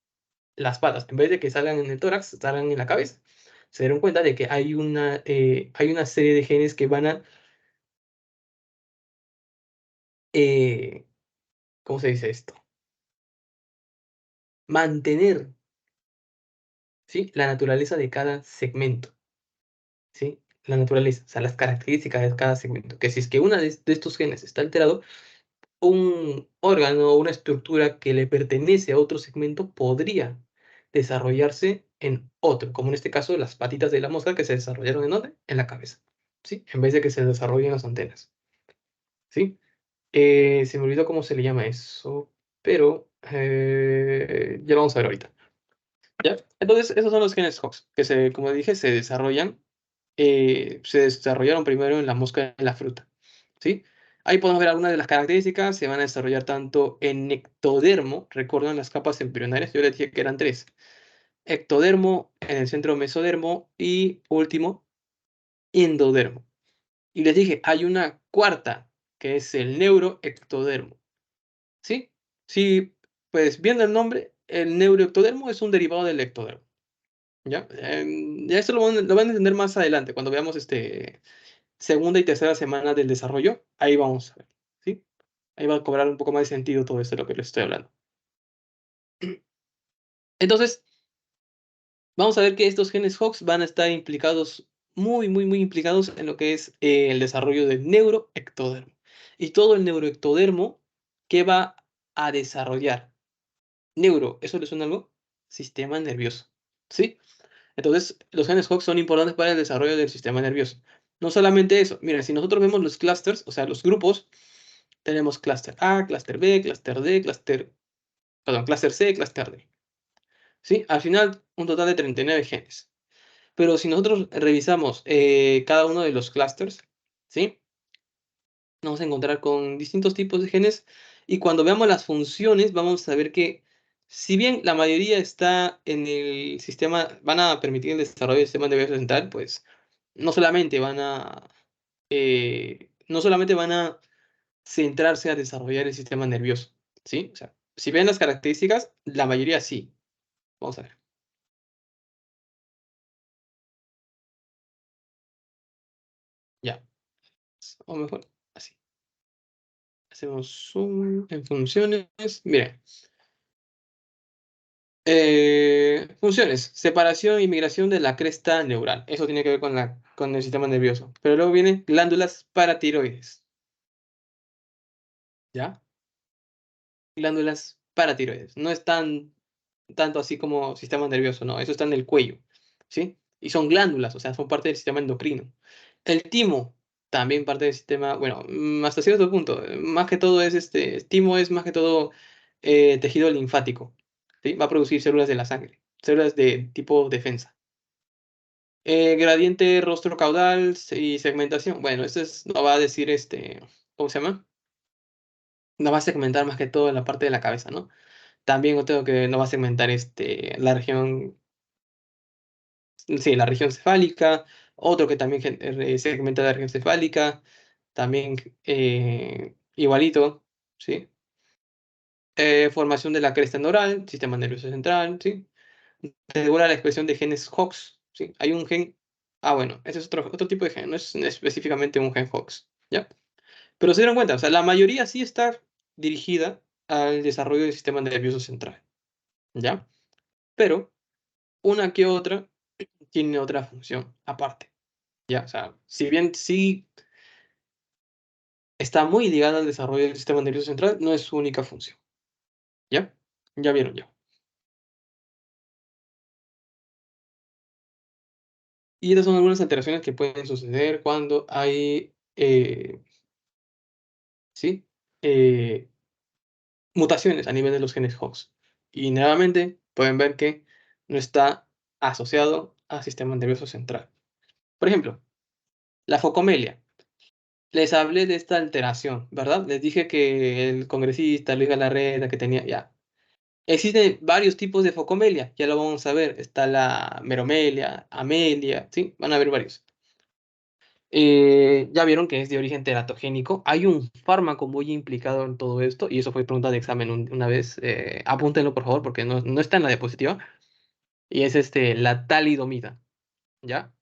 las patas, en vez de que salgan en el tórax, salgan en la cabeza? Se dieron cuenta de que hay una serie de genes que van a, eh, ¿cómo se dice esto? Mantener, ¿sí? La naturaleza de cada segmento, ¿sí? La naturaleza, o sea, las características de cada segmento. Que si es que una de estos genes está alterado, un órgano o una estructura que le pertenece a otro segmento podría desarrollarse en otro, como en este caso las patitas de la mosca que se desarrollaron ¿en dónde? En la cabeza, ¿sí? En vez de que se desarrollen las antenas, ¿sí? Se me olvidó cómo se le llama eso, pero ya lo vamos a ver ahorita, ¿ya? Entonces, esos son los genes Hox, que como dije, se desarrollaron primero en la mosca de la fruta, ¿sí? Ahí podemos ver algunas de las características, se van a desarrollar tanto en ectodermo, recuerdan las capas embrionarias, yo les dije que eran tres, ectodermo, en el centro mesodermo y último, endodermo. Y les dije, hay una cuarta, que es el neuroectodermo, ¿sí? Sí, pues viendo el nombre, el neuroectodermo es un derivado del ectodermo, ¿ya? Ya esto lo van a entender más adelante, cuando veamos segunda y tercera semana del desarrollo, ahí vamos a ver, ¿sí? Ahí va a cobrar un poco más de sentido todo esto de lo que les estoy hablando. Entonces, vamos a ver que estos genes Hox van a estar implicados, muy, muy, muy implicados en lo que es el desarrollo del neuroectodermo. Y todo el neuroectodermo que va a desarrollar. ¿Eso le suena algo? Sistema nervioso, ¿sí? Entonces, los genes Hox son importantes para el desarrollo del sistema nervioso. No solamente eso, mira, si nosotros vemos los clusters, o sea, los grupos, tenemos clúster A, clúster B, clúster D, clúster C, clúster D. ¿Sí? Al final, un total de 39 genes. Pero si nosotros revisamos cada uno de los clústeres, ¿sí? Nos vamos a encontrar con distintos tipos de genes y cuando veamos las funciones vamos a ver que si bien la mayoría está en el sistema, van a permitir el desarrollo del sistema nervioso central, pues no solamente no solamente van a centrarse a desarrollar el sistema nervioso, ¿sí? O sea, si ven las características, la mayoría sí. Vamos a ver. Ya. O mejor, así. Hacemos zoom en funciones. Miren. Funciones. Separación y migración de la cresta neural. Eso tiene que ver con el sistema nervioso. Pero luego vienen glándulas paratiroides. ¿Ya? Glándulas paratiroides. No están tanto así como sistema nervioso, no. Eso está en el cuello. ¿Sí? Y son glándulas, o sea, son parte del sistema endocrino. El timo, también parte del sistema, bueno, hasta cierto punto. Más que todo timo es más que todo tejido linfático. ¿Sí? Va a producir células de la sangre, células de tipo defensa. Gradiente rostro caudal y segmentación. Bueno, no va a decir ¿cómo se llama? No va a segmentar más que todo la parte de la cabeza, ¿no? También otro que no va a segmentar la región, sí, la región cefálica. Otro que también segmenta la región cefálica. También igualito, ¿sí? Formación de la cresta neural, sistema nervioso central, ¿sí? Regula la expresión de genes Hox, ¿sí? Hay un gen. Bueno, ese es otro tipo de gen, no es específicamente un gen Hox, ¿ya? Pero se dieron cuenta, o sea, la mayoría sí está dirigida al desarrollo del sistema nervioso central, ¿ya? Pero una que otra tiene otra función aparte, ¿ya? O sea, si bien sí está muy ligada al desarrollo del sistema nervioso central, no es su única función, ¿ya? Ya vieron ya. Y estas son algunas alteraciones que pueden suceder cuando hay, ¿sí? Eh, mutaciones a nivel de los genes Hox. Y nuevamente pueden ver que no está asociado al sistema nervioso central. Por ejemplo, la focomelia. Les hablé de esta alteración, ¿verdad? Les dije que el congresista Luis Galarreta que tenía ya. Existen varios tipos de focomelia, ya lo vamos a ver. Está la meromelia, amelia, ¿sí? Van a haber varios. Ya vieron que es de origen teratogénico. Hay un fármaco muy implicado en todo esto, y eso fue pregunta de examen una vez. Apúntenlo, por favor, porque no está en la diapositiva. Y es la talidomida, ¿ya?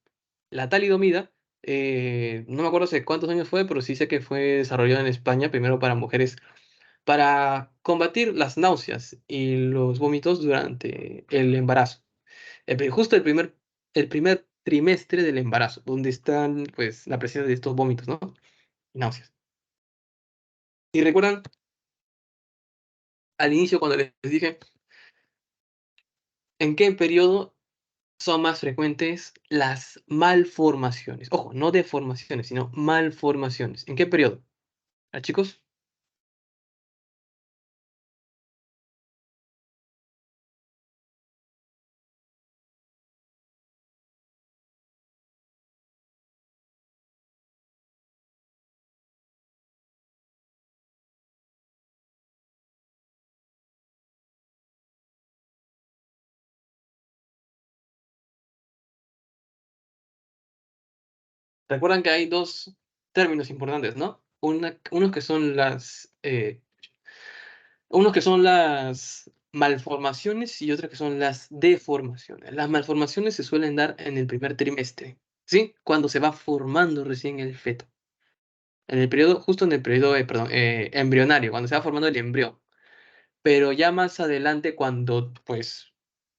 La talidomida, no me acuerdo hace cuántos años fue, pero sí sé que fue desarrollada en España, primero para mujeres, para combatir las náuseas y los vómitos durante el embarazo. Justo el primer trimestre del embarazo, donde están, pues, la presencia de estos vómitos, ¿no? Y náuseas. Y recuerdan al inicio cuando les dije en qué periodo son más frecuentes las malformaciones. Ojo, no deformaciones, sino malformaciones. ¿En qué periodo? ¿Ah, chicos? Recuerdan que hay dos términos importantes, ¿no? Unos que son las malformaciones y otras que son las deformaciones. Las malformaciones se suelen dar en el primer trimestre, ¿sí? Cuando se va formando recién el feto. En el periodo, justo en el periodo, perdón, embrionario, cuando se va formando el embrión. Pero ya más adelante, cuando pues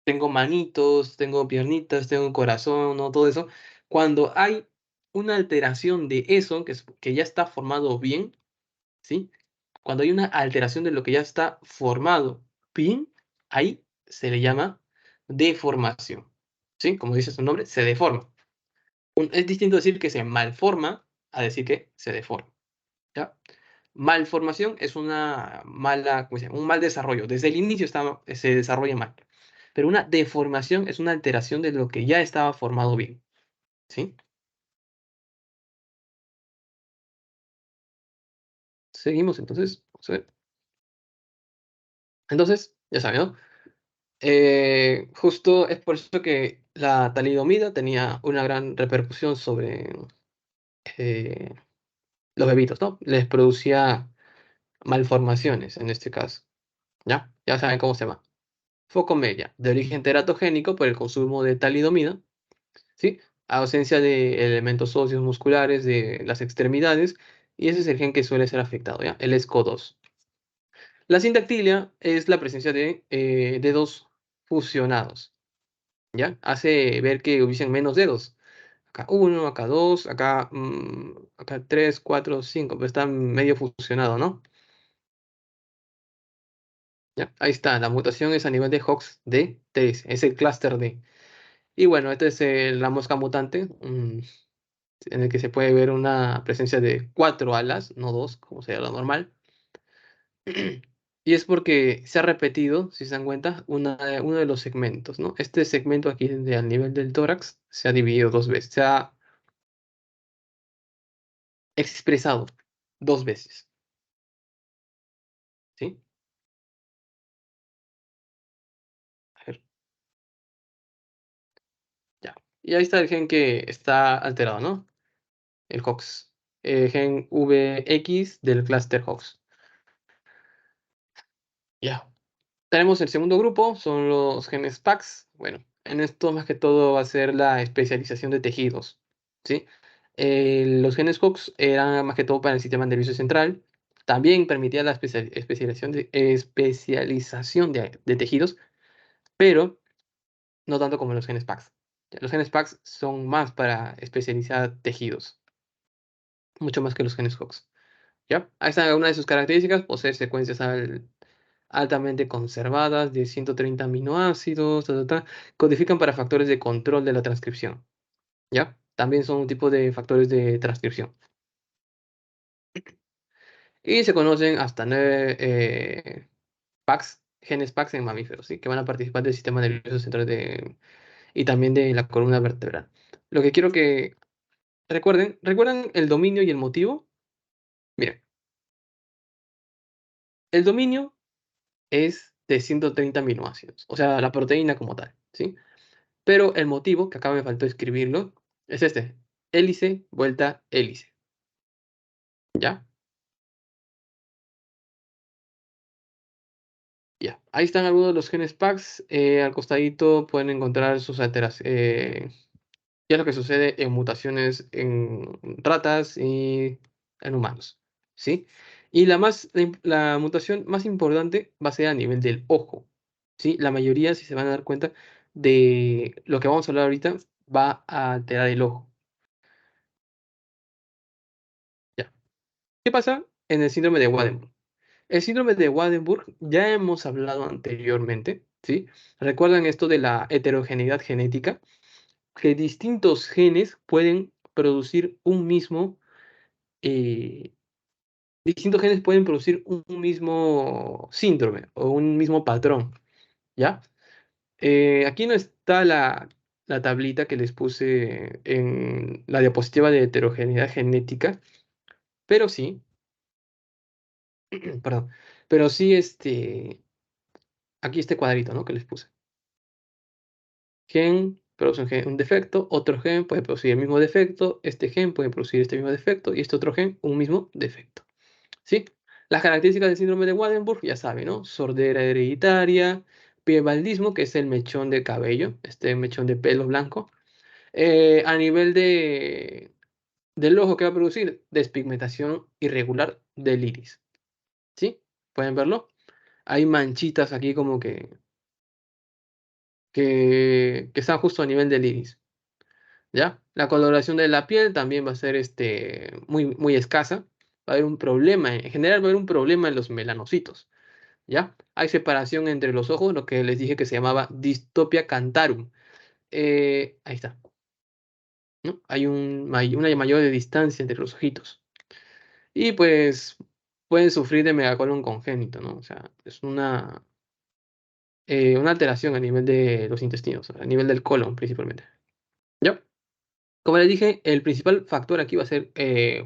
tengo manitos, tengo piernitas, tengo un corazón, ¿no? Todo eso, cuando hay una alteración de eso, que ya está formado bien, ¿sí? Cuando hay una alteración de lo que ya está formado bien, ahí se le llama deformación, ¿sí? Como dice su nombre, se deforma. Es distinto decir que se malforma a decir que se deforma, ¿ya? Malformación es una mala, ¿cómo se llama? Un mal desarrollo. Desde el inicio se desarrolla mal. Pero una deformación es una alteración de lo que ya estaba formado bien. ¿Sí? Seguimos entonces. Vamos a ver. Entonces, ya saben, ¿no? Justo es por eso que la talidomida tenía una gran repercusión sobre eh, los bebitos, ¿no? Les producía malformaciones en este caso. ¿Ya? Ya saben cómo se llama. Focomelia, de origen teratogénico por el consumo de talidomida, ¿sí? Ausencia de elementos óseos musculares de las extremidades, y ese es el gen que suele ser afectado, ¿ya? El SCO2. La sindactilia es la presencia de dedos fusionados, ¿ya? Hace ver que hubiesen menos dedos. Acá uno, acá dos, acá tres, cuatro, cinco, pero está medio fusionado, ¿no? ¿Ya? Ahí está, la mutación es a nivel de Hox de 3, es el clúster D. Y bueno, esta es la mosca mutante, en el que se puede ver una presencia de cuatro alas, no dos, como sería lo normal. Y es porque se ha repetido, si se dan cuenta, uno de los segmentos, ¿no? Este segmento aquí al nivel del tórax se ha dividido dos veces, se ha expresado dos veces, ¿sí? A ver, ya. Y ahí está el gen que está alterado, ¿no? El HOX. Gen VX del clúster HOX. Ya. Tenemos el segundo grupo, son los genes PAX. Bueno, en esto más que todo va a ser la especialización de tejidos, ¿sí? Los genes COX eran más que todo para el sistema nervioso central. También permitía la especialización de tejidos, pero no tanto como los genes PAX. Los genes PAX son más para especializar tejidos, mucho más que los genes COX. ¿Ya? Ahí está una de sus características, posee secuencias altamente conservadas de 130 aminoácidos, codifican para factores de control de la transcripción. ¿ya? También son un tipo de factores de transcripción. Y se conocen hasta 9 PAX, genes PAX en mamíferos, ¿sí? Que van a participar del sistema nervioso central y también de la columna vertebral. Lo que quiero que ¿recuerdan el dominio y el motivo? Miren, el dominio es de 130 aminoácidos, o sea, la proteína como tal, ¿sí? Pero el motivo, que acá me faltó escribirlo, es este: hélice, vuelta, hélice, ¿ya? Ya. Ahí están algunos de los genes PAX. Al costadito pueden encontrar sus alteraciones. ¿Qué es lo que sucede en mutaciones en ratas y en humanos? ¿Sí? Y la mutación más importante va a ser a nivel del ojo. ¿Sí? La mayoría, si se van a dar cuenta de lo que vamos a hablar ahorita, va a alterar el ojo. Ya. ¿Qué pasa en el síndrome de Waardenburg? El síndrome de Waardenburg ya hemos hablado anteriormente, ¿sí? ¿Recuerdan esto de la heterogeneidad genética? Que distintos genes pueden producir un mismo, eh, distintos genes pueden producir un mismo síndrome o un mismo patrón, ¿ya? Aquí no está la tablita que les puse en la diapositiva de heterogeneidad genética, pero sí, perdón, pero sí aquí este cuadrito, ¿no? Que les puse. Gen produce un defecto, otro gen puede producir el mismo defecto, este gen puede producir este mismo defecto y este otro gen un mismo defecto, ¿sí? Las características del síndrome de Waardenburg, ya saben, ¿no? Sordera hereditaria, piebaldismo, que es el mechón de cabello, este mechón de pelo blanco. A nivel del ojo, ¿qué va a producir? Despigmentación irregular del iris, ¿sí? ¿Pueden verlo? Hay manchitas aquí como que están justo a nivel del iris, ¿ya? La coloración de la piel también va a ser muy, muy escasa. Va a haber un problema, en general va a haber un problema en los melanocitos, ¿ya? Hay separación entre los ojos, lo que les dije que se llamaba distopia cantarum. Ahí está, ¿no? Una mayor de distancia entre los ojitos. Y pues pueden sufrir de megacolon congénito, ¿no? O sea, es una alteración a nivel de los intestinos, a nivel del colon principalmente. ¿Ya? Como les dije, el principal factor aquí va a ser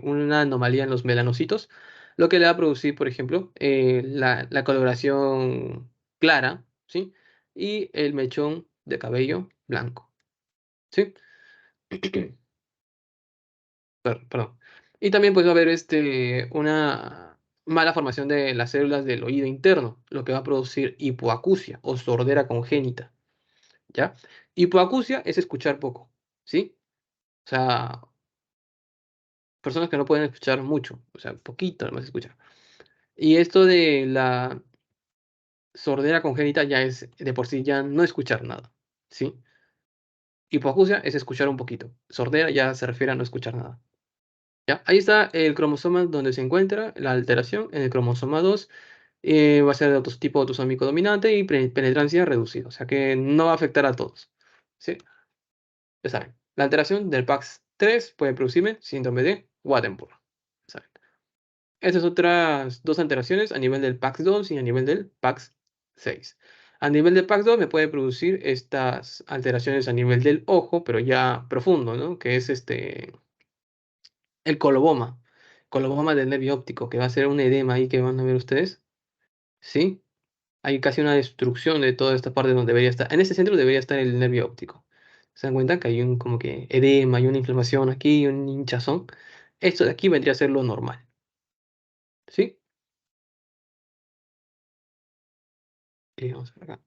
una anomalía en los melanocitos, lo que le va a producir, por ejemplo, la coloración clara, ¿sí? Y el mechón de cabello blanco, ¿sí? Perdón. Y también pues va a haber una mala formación de las células del oído interno, lo que va a producir hipoacusia o sordera congénita, ¿ya? Hipoacusia es escuchar poco, ¿sí? O sea, personas que no pueden escuchar mucho, o sea, poquito nomás escuchar. Y esto de la sordera congénita ya es de por sí ya no escuchar nada, ¿sí? Hipoacusia es escuchar un poquito. Sordera ya se refiere a no escuchar nada. ¿Ya? Ahí está el cromosoma donde se encuentra la alteración. En el cromosoma 2 va a ser de tipo autosómico dominante y penetrancia reducida, o sea que no va a afectar a todos, ¿sí? Ya saben, la alteración del PAX3 puede producirme síndrome de Waardenburg. ¿Saben? Estas otras dos alteraciones a nivel del PAX2 y a nivel del PAX6. A nivel del PAX2 me puede producir estas alteraciones a nivel del ojo, pero ya profundo, ¿no? Que es el coloboma del nervio óptico, que va a ser un edema ahí que van a ver ustedes, ¿sí? Hay casi una destrucción de toda esta parte donde debería estar. En este centro debería estar el nervio óptico. ¿Se dan cuenta que hay un como que edema, hay una inflamación aquí, un hinchazón? Esto de aquí vendría a ser lo normal, ¿sí? Y vamos a ver acá.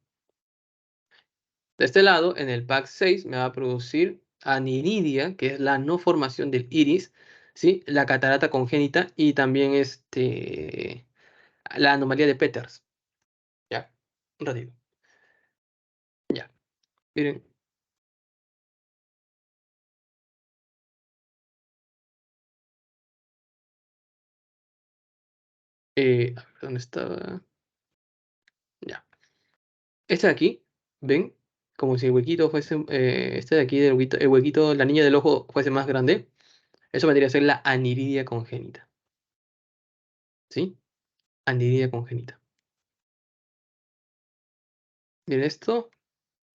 De este lado, en el pack 6 me va a producir aniridia, que es la no formación del iris, ¿sí? La catarata congénita y también la anomalía de Peters. Ya, un ratito. Ya, miren. A ver, ¿dónde estaba? Ya. Este de aquí, ¿ven? como si el huequito fuese, este de aquí, el huequito, la niña del ojo fuese más grande. Eso vendría a ser la aniridia congénita. ¿Sí? Aniridia congénita. Miren esto,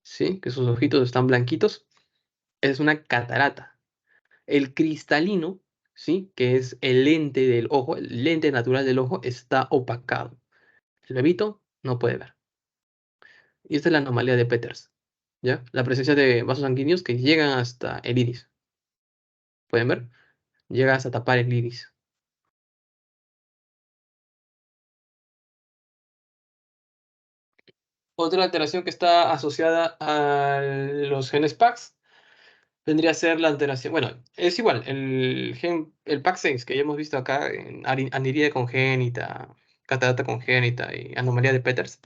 ¿sí? Que sus ojitos están blanquitos. Es una catarata. El cristalino, ¿sí? Que es el lente del ojo, el lente natural del ojo, está opacado. El bebito no puede ver. Y esta es la anomalía de Peters, ¿ya? La presencia de vasos sanguíneos que llegan hasta el iris. ¿Pueden ver? Llega hasta tapar el iris. Otra alteración que está asociada a los genes PAX vendría a ser la alteración. Bueno, es igual, el PAX6 que ya hemos visto acá en aniridia congénita, catarata congénita y anomalía de Peters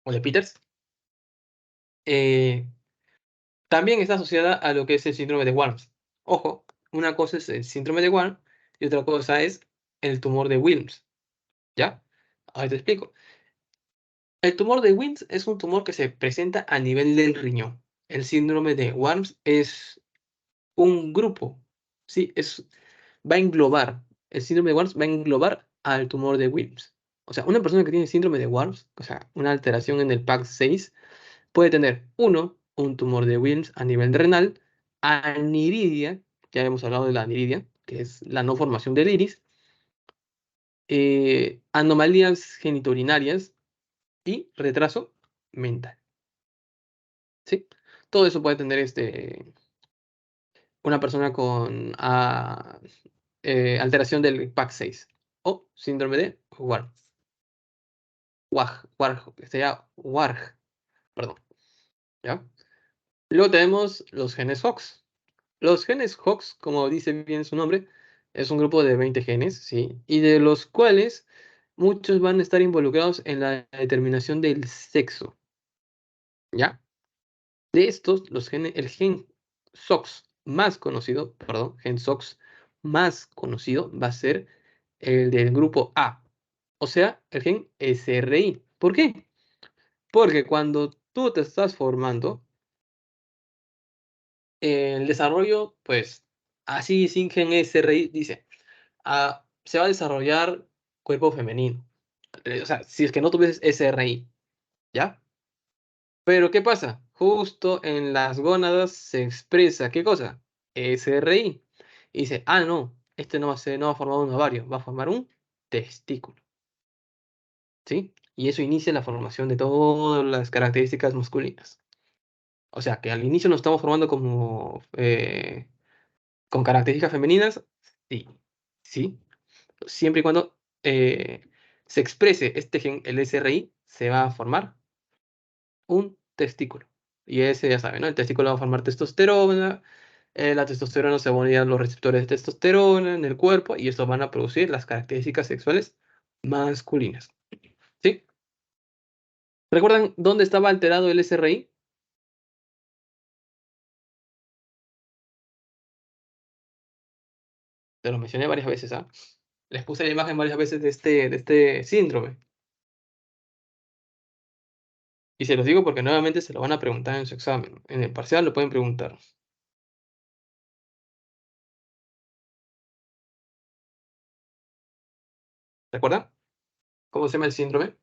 o de Peters, eh, también está asociada a lo que es el síndrome de Walms. Ojo, una cosa es el síndrome de Walms y otra cosa es el tumor de Wilms. ¿Ya? Ahora te explico. El tumor de Wilms es un tumor que se presenta a nivel del riñón. El síndrome de Walms es un grupo, ¿sí? Va a englobar, el síndrome de Walms va a englobar al tumor de Wilms. O sea, una persona que tiene síndrome de Walms, o sea, una alteración en el PAX6, puede tener, uno, un tumor de Wilms a nivel renal, aniridia, ya hemos hablado de la aniridia, que es la no formación del iris, anomalías genitourinarias y retraso mental, ¿sí? Todo eso puede tener una persona con alteración del PAX6 o síndrome de WARG, sería WARG, perdón, ¿ya? Luego tenemos los genes HOX. Los genes HOX, como dice bien su nombre, es un grupo de 20 genes, ¿sí? Y de los cuales muchos van a estar involucrados en la determinación del sexo, ¿ya? De estos, el gen SOX más conocido, perdón, gen SOX más conocido va a ser el del grupo A, o sea, el gen SRI. ¿Por qué? Porque cuando tú te estás formando, el desarrollo, pues, así sin gen SRI, dice, se va a desarrollar cuerpo femenino. O sea, si es que no tuvieses SRI, ¿ya? Pero ¿qué pasa? Justo en las gónadas se expresa, ¿qué cosa? SRI. Y dice, no, este no va a formar un ovario, va a formar un testículo, ¿sí? Y eso inicia la formación de todas las características masculinas. O sea, que al inicio nos estamos formando como con características femeninas, sí, sí, siempre y cuando se exprese este gen, el SRI, se va a formar un testículo. Y ese ya saben, ¿no? El testículo va a formar testosterona, la testosterona se va a unir a los receptores de testosterona en el cuerpo y estos van a producir las características sexuales masculinas. ¿Sí? ¿Recuerdan dónde estaba alterado el SRI? Te lo mencioné varias veces, ¿ah? Les puse la imagen varias veces de este síndrome. Y se los digo porque nuevamente se lo van a preguntar en su examen. En el parcial lo pueden preguntar. ¿Recuerdan? ¿Cómo se llama el síndrome?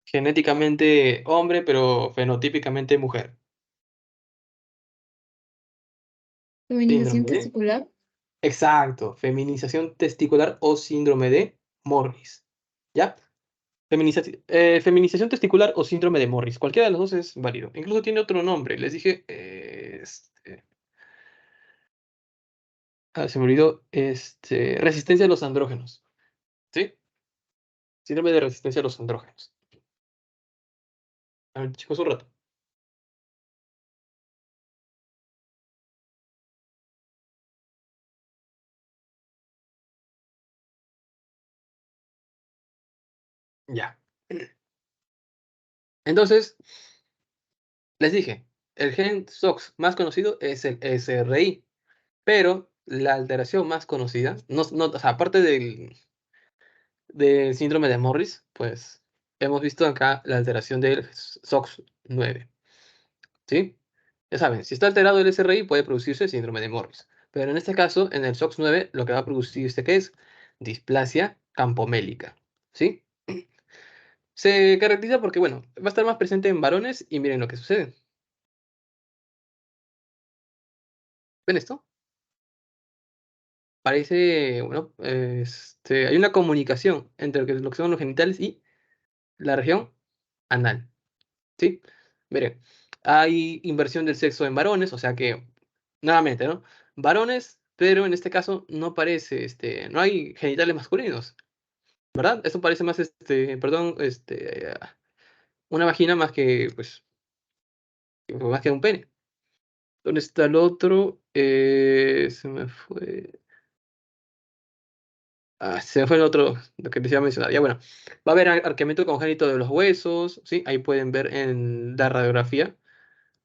Genéticamente hombre, pero fenotípicamente mujer. Feminización Síndrome de... testicular. Exacto, feminización testicular o síndrome de Morris. ¿Ya? Feminización testicular o síndrome de Morris. Cualquiera de los dos es válido. Incluso tiene otro nombre. Les dije, se me olvidó, resistencia a los andrógenos. ¿Sí? Síndrome de resistencia a los andrógenos. A ver, chicos, un rato. Ya. Entonces, les dije, el gen SOX más conocido es el SRI, pero la alteración más conocida, no, o sea, aparte del síndrome de Morris, pues hemos visto acá la alteración del SOX9. ¿Sí? Ya saben, si está alterado el SRI puede producirse síndrome de Morris. Pero en este caso, en el SOX9, lo que va a producirse que es displasia campomélica. ¿Sí? Se caracteriza porque, bueno, va a estar más presente en varones y miren lo que sucede. ¿Ven esto? Parece, bueno, hay una comunicación entre lo que son los genitales y la región anal. ¿Sí? Miren, hay inversión del sexo en varones, o sea que, nuevamente, ¿no? Varones, pero en este caso no parece, no hay genitales masculinos, ¿verdad? Esto parece más, perdón, una vagina más que un pene. ¿Dónde está el otro? Se me fue. Se me fue el otro, lo que les iba a mencionar. Ya bueno, va a haber arqueamiento congénito de los huesos, ¿sí? Ahí pueden ver en la radiografía,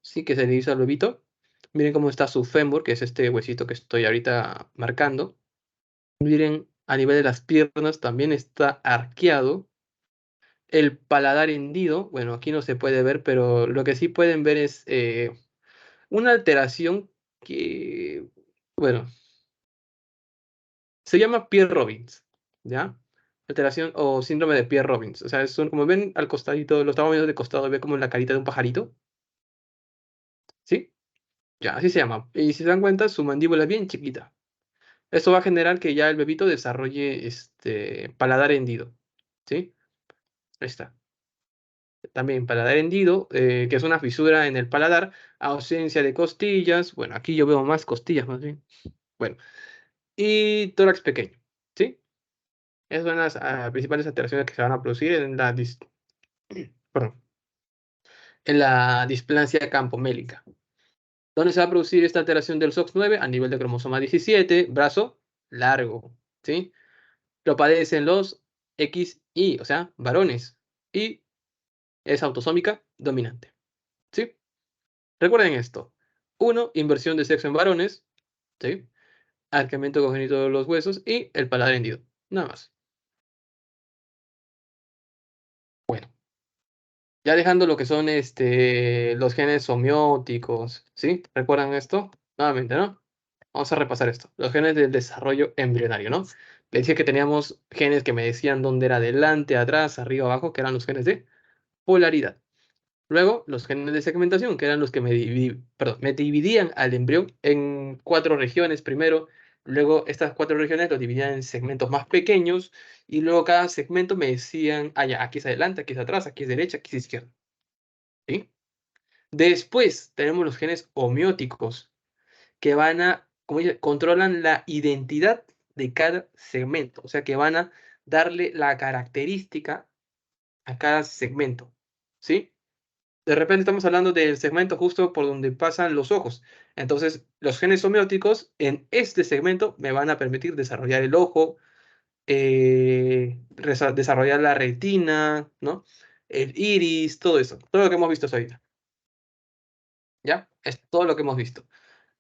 ¿sí? Que se le hizo al bebito. Miren cómo está su fémur, que es este huesito que estoy ahorita marcando. Miren, a nivel de las piernas también está arqueado. El paladar hendido, bueno, aquí no se puede ver, pero lo que sí pueden ver es una alteración que, bueno, se llama Pierre-Robins, ¿ya? Alteración o síndrome de Pierre-Robins. O sea, son como ven al costadito, lo estamos viendo de costado, ve como la carita de un pajarito, ¿sí? Ya, así se llama. Y si se dan cuenta, su mandíbula es bien chiquita. Esto va a generar que ya el bebito desarrolle paladar hendido, ¿sí? Ahí está. También paladar hendido, que es una fisura en el paladar, ausencia de costillas. Bueno, aquí yo veo más costillas más bien. Bueno, y tórax pequeño, ¿sí? Esas son las principales alteraciones que se van a producir en perdón, en la displasia campomélica. ¿Dónde se va a producir esta alteración del SOX9? A nivel de cromosoma 17, brazo largo, ¿sí? Lo padecen los XY, o sea, varones, y es autosómica dominante, ¿sí? Recuerden esto. Uno, inversión de sexo en varones, ¿sí? Arqueamiento congénito de los huesos y el paladar hendido. Nada más. Bueno, ya dejando lo que son los genes homeóticos, ¿sí? ¿Recuerdan esto? Nuevamente, ¿no? Vamos a repasar esto. Los genes del desarrollo embrionario, ¿no? Le dije que teníamos genes que me decían dónde era adelante, atrás, arriba, abajo, que eran los genes de polaridad. Luego, los genes de segmentación, que eran los que me dividían al embrión en 4 regiones primero. Luego, estas 4 regiones los dividían en segmentos más pequeños. Y luego, cada segmento me decían, ya, aquí es adelante, aquí es atrás, aquí es derecha, aquí es izquierda. ¿Sí? Después, tenemos los genes homeóticos, que como dice, controlan la identidad de cada segmento. O sea, que van a darle la característica a cada segmento. ¿Sí? De repente estamos hablando del segmento justo por donde pasan los ojos. Entonces, los genes homeóticos en este segmento me van a permitir desarrollar el ojo, desarrollar la retina, ¿no? El iris, todo eso. Todo lo que hemos visto hasta ahorita. ¿Ya? Es todo lo que hemos visto.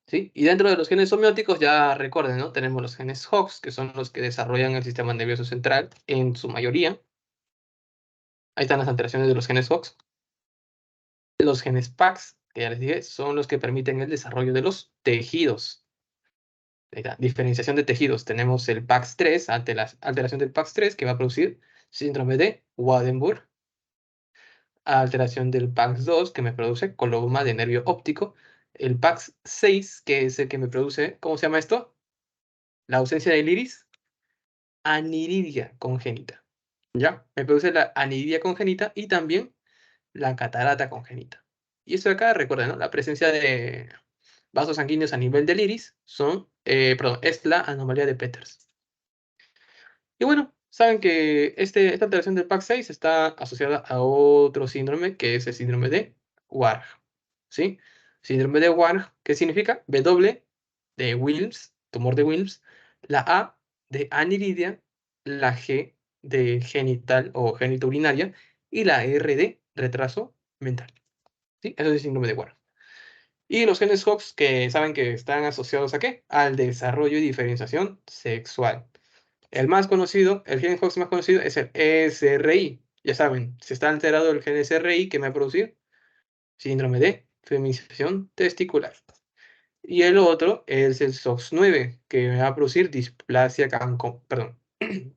¿Sí? Y dentro de los genes homeóticos, ya recuerden, ¿no? Tenemos los genes Hox, que son los que desarrollan el sistema nervioso central en su mayoría. Ahí están las alteraciones de los genes Hox. Los genes PAX, que ya les dije, son los que permiten el desarrollo de los tejidos. Ahí está, diferenciación de tejidos. Tenemos el PAX3, ante la alteración del PAX3, que va a producir síndrome de Waardenburg. Alteración del PAX2, que me produce coloma de nervio óptico. El PAX6, que es el que me produce, ¿cómo se llama esto? La ausencia del iris. Aniridia congénita. ¿Ya? Me produce la aniridia congénita y también la catarata congénita. Y esto de acá, recuerden, ¿no? La presencia de vasos sanguíneos a nivel del iris es la anomalía de Peters. Y bueno, saben que esta alteración del PAX6 está asociada a otro síndrome, que es el síndrome de Warg. ¿Sí? Síndrome de Warg, ¿qué significa? W de Wilms, tumor de Wilms, la A de aniridia, la G de genital o genitourinaria y la R de retraso mental. ¿Sí? Eso es el síndrome de Warg. Y los genes Hox que saben que están asociados ¿a qué? Al desarrollo y diferenciación sexual. El más conocido, el gen Hox más conocido es el SRI. ya saben, si está alterado el gen SRI, ¿qué me va a producir? Síndrome de feminización testicular. Y el otro es el SOX9, que me va a producir perdón,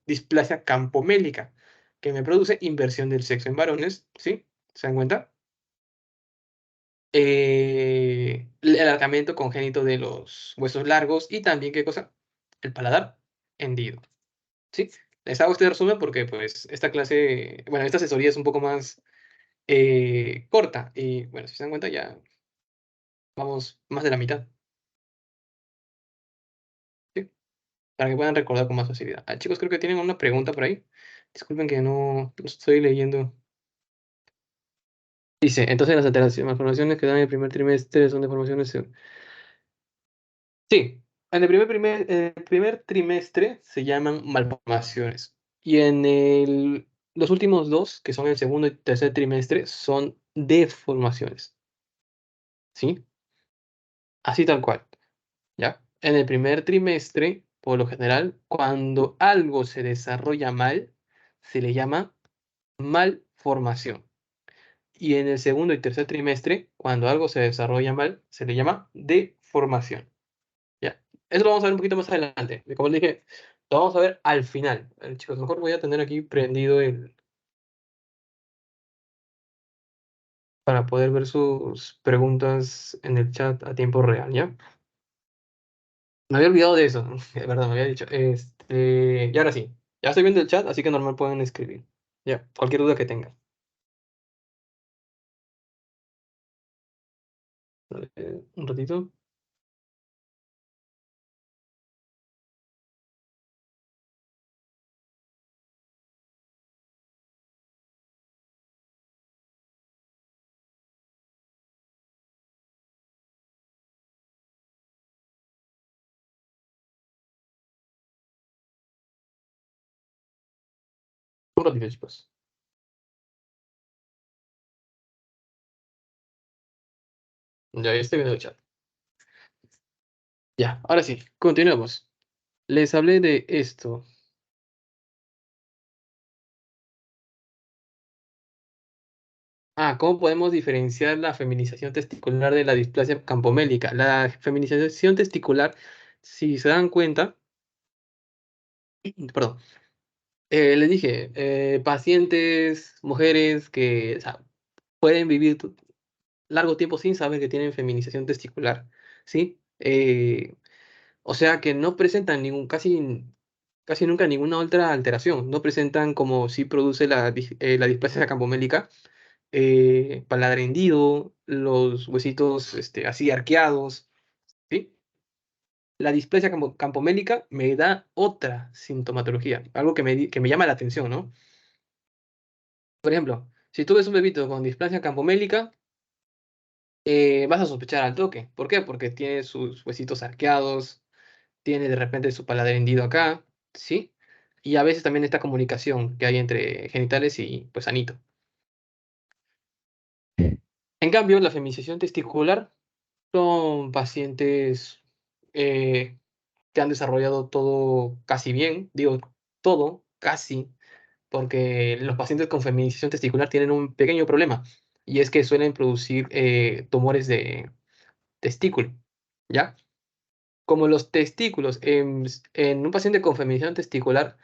displasia campomélica, que me produce inversión del sexo en varones, ¿sí? ¿Se dan cuenta? El alargamiento congénito de los huesos largos y también, ¿qué cosa? El paladar hendido, ¿sí? Les hago este resumen porque, pues, esta clase, bueno, esta asesoría es un poco más corta y, bueno, si se dan cuenta ya vamos más de la mitad, ¿sí? Para que puedan recordar con más facilidad. Ah, chicos, creo que tienen una pregunta por ahí. Disculpen que no estoy leyendo. Dice, entonces las alteraciones, malformaciones que dan en el primer trimestre son deformaciones. Sí, en el primer trimestre se llaman malformaciones. Y los últimos dos, que son el segundo y tercer trimestre, son deformaciones. ¿Sí? Así tal cual. ¿Ya? En el primer trimestre, por lo general, cuando algo se desarrolla mal, se le llama malformación. Y en el segundo y tercer trimestre, cuando algo se desarrolla mal, se le llama deformación. ¿Ya? Eso lo vamos a ver un poquito más adelante. Como les dije, lo vamos a ver al final. Chicos, mejor voy a tener aquí prendido para poder ver sus preguntas en el chat a tiempo real, ¿ya? Me había olvidado de eso, de verdad, me había dicho. Y ahora sí, ya estoy viendo el chat, así que normal pueden escribir. Ya, cualquier duda que tengan. Un ratito. Un ratito, chicos. Ya estoy viendo el chat. Ya, ahora sí, continuemos. Les hablé de esto. ¿Cómo podemos diferenciar la feminización testicular de la displasia campomélica? La feminización testicular, si se dan cuenta, perdón, les dije, pacientes, mujeres que, o sea, pueden vivir largo tiempo sin saber que tienen feminización testicular, ¿sí? O sea que no presentan casi nunca ninguna otra alteración, no presentan como si produce la displasia campomélica paladar hendido, los huesitos así arqueados, ¿sí? La displasia campomélica me da otra sintomatología, algo que me llama la atención, ¿no? Por ejemplo, si tú ves un bebito con displasia campomélica, vas a sospechar al toque. ¿Por qué? Porque tiene sus huesitos arqueados, tiene de repente su paladar hendido acá, ¿sí? Y a veces también esta comunicación que hay entre genitales y pues anito. En cambio, la feminización testicular son pacientes eh, que han desarrollado todo casi bien, digo todo, casi, porque los pacientes con feminización testicular tienen un pequeño problema, y es que suelen producir tumores de testículo, ¿ya? Como los testículos en un paciente con feminización testicular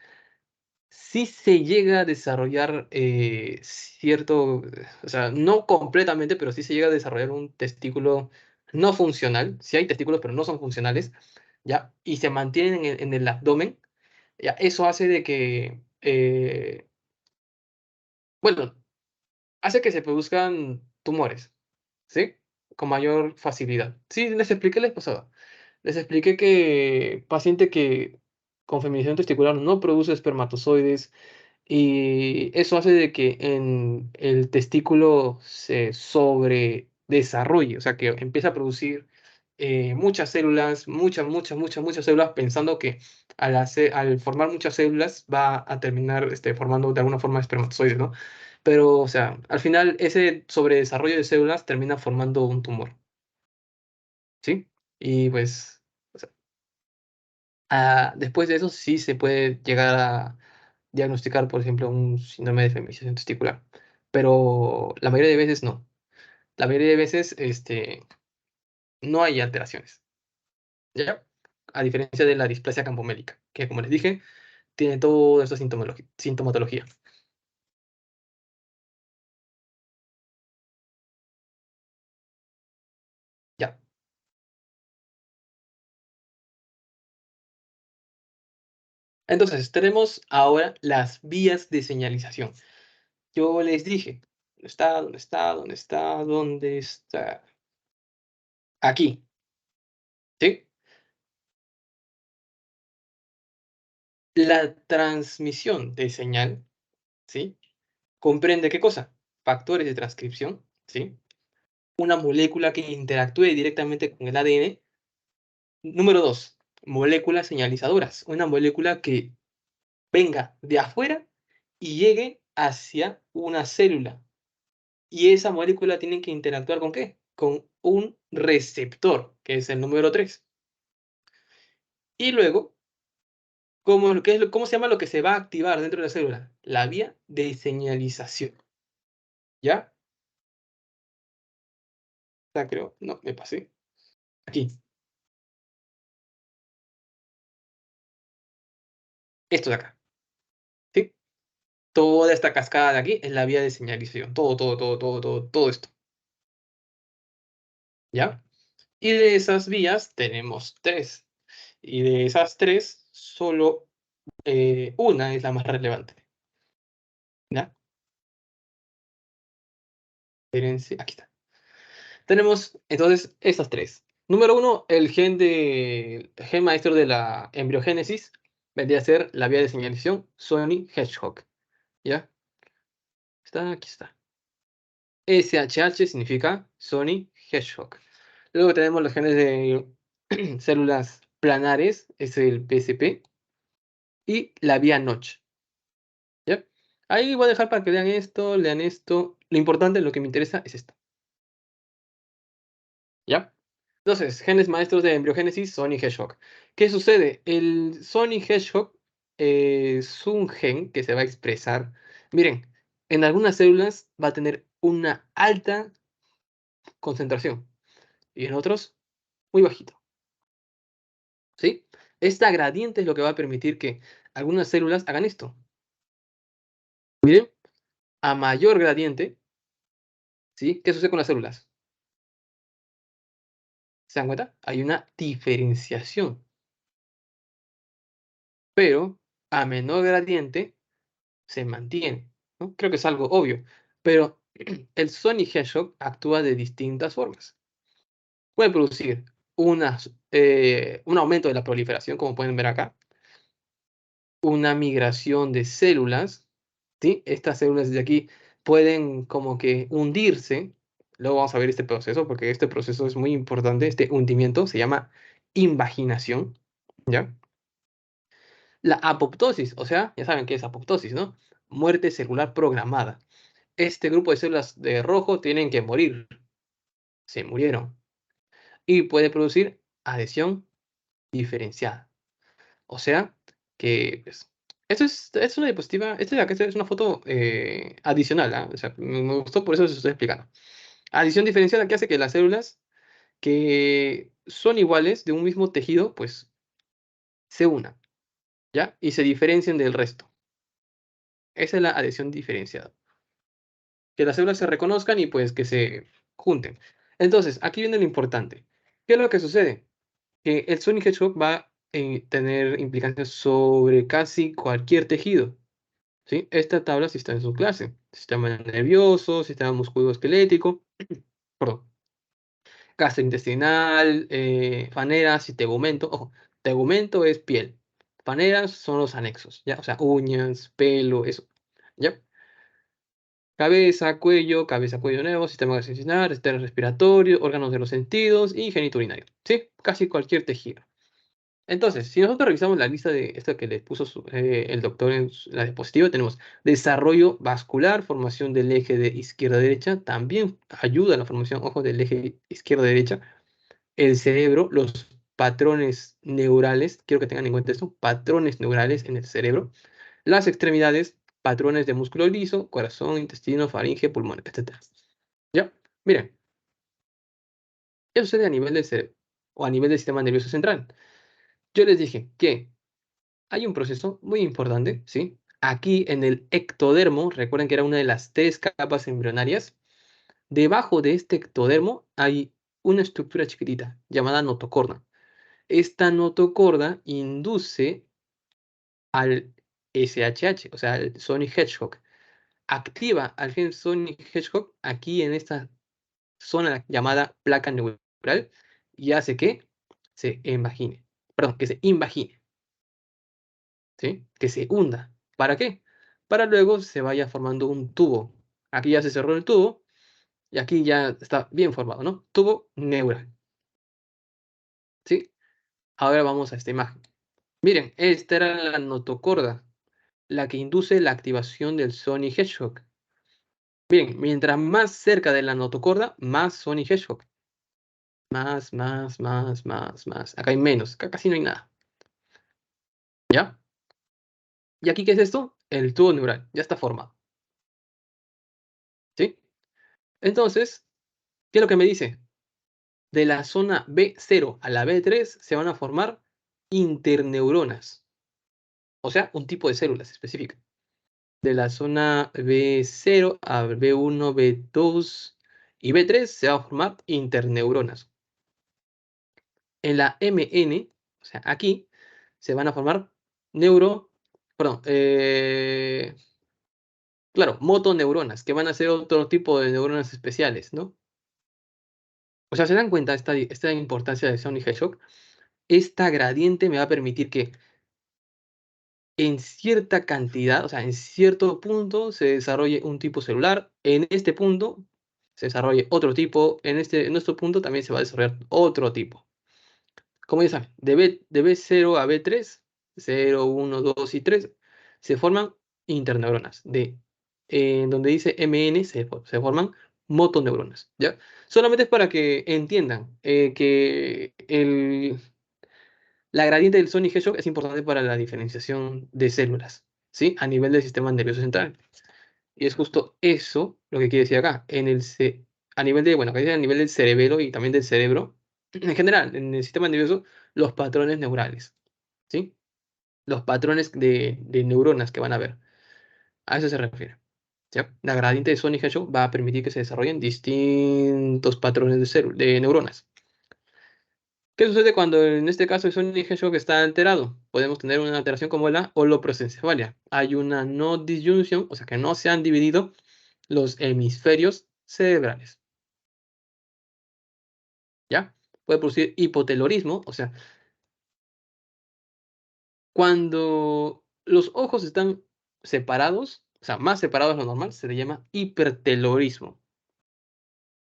sí se llega a desarrollar cierto, o sea, no completamente, pero sí se llega a desarrollar un testículo no funcional. Sí hay testículos, pero no son funcionales, ¿ya? Y se mantienen en el abdomen, ¿ya? Eso hace de que, bueno, hace que se produzcan tumores, ¿sí? Con mayor facilidad. Sí, les expliqué la vez pasada. Les expliqué que paciente que con feminización testicular no produce espermatozoides, y eso hace de que en el testículo se sobredesarrolle, o sea, que empieza a producir muchas células, muchas células, pensando que al formar muchas células va a terminar formando de alguna forma espermatozoides, ¿no? Pero, o sea, al final ese sobredesarrollo de células termina formando un tumor, ¿sí? Y pues, o sea, después de eso sí se puede llegar diagnosticar, por ejemplo, un síndrome de feminización testicular. Pero la mayoría de veces no. La mayoría de veces no hay alteraciones. ¿Ya? A diferencia de la displasia campomélica, que como les dije, tiene toda esta sintomatología. Ya. Entonces, tenemos ahora las vías de señalización. Yo les dije, ¿dónde está? ¿Dónde está? ¿Dónde está? ¿Dónde está? Aquí, ¿sí? La transmisión de señal, ¿sí? ¿Comprende qué cosa? Factores de transcripción, ¿sí? Una molécula que interactúe directamente con el ADN. Número dos, moléculas señalizadoras. Una molécula que venga de afuera y llegue hacia una célula. Y esa molécula tiene que interactuar ¿con qué? Con un receptor, que es el número 3. Y luego, ¿cómo se llama lo que se va a activar dentro de la célula? La vía de señalización. ¿Ya? Ya creo, no, me pasé. Aquí, esto de acá. ¿Sí? Toda esta cascada de aquí es la vía de señalización. Todo esto. ¿Ya? Y de esas vías tenemos tres. Y de esas tres, solo una es la más relevante. ¿Ya? Espérense, aquí está. Tenemos entonces estas tres. Número uno, gen maestro de la embriogénesis vendría a ser la vía de señalización Sony Hedgehog. ¿Ya? Está, aquí está. SHH significa Sony Hedgehog. Luego tenemos los genes de células planares, es el PSP, y la vía Notch. ¿Ya? Ahí voy a dejar para que lean esto. Lo importante, lo que me interesa es esto. ¿Ya? Entonces, genes maestros de embriogénesis, Sony Hedgehog. ¿Qué sucede? El Sony Hedgehog es un gen que se va a expresar. Miren, en algunas células va a tener una alta concentración y en otros muy bajito. ¿Sí? Esta gradiente es lo que va a permitir que algunas células hagan esto. Miren, a mayor gradiente, ¿sí? ¿Qué sucede con las células? ¿Se dan cuenta? Hay una diferenciación. Pero a menor gradiente se mantiene, ¿no? Creo que es algo obvio. Pero el Sony Hedgehog actúa de distintas formas. Puede producir un aumento de la proliferación, como pueden ver acá, una migración de células, ¿sí? Estas células de aquí pueden como que hundirse. Luego vamos a ver este proceso, porque este proceso es muy importante. Este hundimiento se llama invaginación, ¿ya? La apoptosis, o sea, ya saben qué es apoptosis, ¿no? Muerte celular programada. Este grupo de células de rojo tienen que morir. Se murieron. Y puede producir adhesión diferenciada. O sea, que pues, es una diapositiva, esta de acá es una foto adicional, ¿ah? O sea, me gustó, por eso se estoy explicando. Adición diferenciada que hace que las células que son iguales de un mismo tejido, pues se unan, ¿ya? Y se diferencien del resto. Esa es la adhesión diferenciada. Que las células se reconozcan y pues que se junten. Entonces, aquí viene lo importante. ¿Qué es lo que sucede? Que el Sonic Hedgehog va a tener implicancias sobre casi cualquier tejido. ¿Sí? Esta tabla sí está en su clase. Sistema nervioso, sistema musculoesquelético, perdón, gastrointestinal, faneras y tegumento. Ojo, tegumento es piel. Faneras son los anexos, ¿ya? O sea, uñas, pelo, eso. ¿Ya? Cabeza, cuello nuevo, sistema gastrointestinal, sistema respiratorio, órganos de los sentidos y genitourinario. ¿Sí? Casi cualquier tejido. Entonces, si nosotros revisamos la lista de esto que le puso el doctor en la diapositiva, tenemos desarrollo vascular, formación del eje de izquierda-derecha, también ayuda a la formación, ojo, del eje izquierda-derecha, el cerebro, los patrones neurales, quiero que tengan en cuenta esto, patrones neurales en el cerebro, Las extremidades, patrones de músculo liso, corazón, intestino, faringe, pulmón, etc. ¿Ya? Miren, ¿qué sucede a nivel del cerebro o a nivel del sistema nervioso central? Yo les dije que hay un proceso muy importante, ¿sí? Aquí en el ectodermo, recuerden que era una de las 3 capas embrionarias. Debajo de este ectodermo hay una estructura chiquitita llamada notocorda. Esta notocorda induce al SHH, o sea, al Sonic Hedgehog. Activa al gen Sonic Hedgehog aquí en esta zona llamada placa neural y hace que se invagine. Perdón, que se invagine, ¿sí? Que se hunda. ¿Para qué? Para luego se vaya formando un tubo. Aquí ya se cerró el tubo y aquí ya está bien formado, ¿no? Tubo neural, ¿sí? Ahora vamos a esta imagen. Miren, esta era la notocorda, la que induce la activación del Sonic Hedgehog. Bien, mientras más cerca de la notocorda, más Sonic Hedgehog. Más, más, más, más, más. Acá hay menos, acá casi no hay nada. ¿Ya? ¿Y aquí qué es esto? El tubo neural, ya está formado. ¿Sí? Entonces, ¿qué es lo que me dice? De la zona B0 a la B3 se van a formar interneuronas. O sea, un tipo de células específicas. De la zona B0 a B1, B2 y B3 se van a formar interneuronas. En la MN, o sea, aquí, se van a formar neuro, perdón, claro, motoneuronas, que van a ser otro tipo de neuronas especiales, ¿no? O sea, ¿se dan cuenta esta importancia de Sonic Hedgehog? Esta gradiente me va a permitir que en cierta cantidad, o sea, en cierto punto se desarrolle un tipo celular, en este punto se desarrolle otro tipo, en nuestro punto también se va a desarrollar otro tipo. Como ya saben, de B0 a B3, 0, 1, 2 y 3, se forman interneuronas. Donde dice MN se forman motoneuronas, ¿ya? Solamente es para que entiendan que la gradiente del Sonic Hedgehog es importante para la diferenciación de células, ¿sí? A nivel del sistema nervioso central. Y es justo eso lo que quiere decir acá. A nivel de, bueno, que dice a nivel del cerebelo y también del cerebro, en general, en el sistema nervioso, los patrones neurales, ¿sí? Los patrones de neuronas que van a ver. A eso se refiere. ¿Sí? La gradiente de Sonic Hedgehog va a permitir que se desarrollen distintos patrones de neuronas. ¿Qué sucede cuando en este caso el Sonic Hedgehog está alterado? Podemos tener una alteración como la holoprosencefalia. Hay una no disyunción, o sea que no se han dividido los hemisferios cerebrales. ¿Ya? Puede producir hipotelorismo, o sea, cuando los ojos están separados, o sea, más separados de lo normal, se le llama hipertelorismo.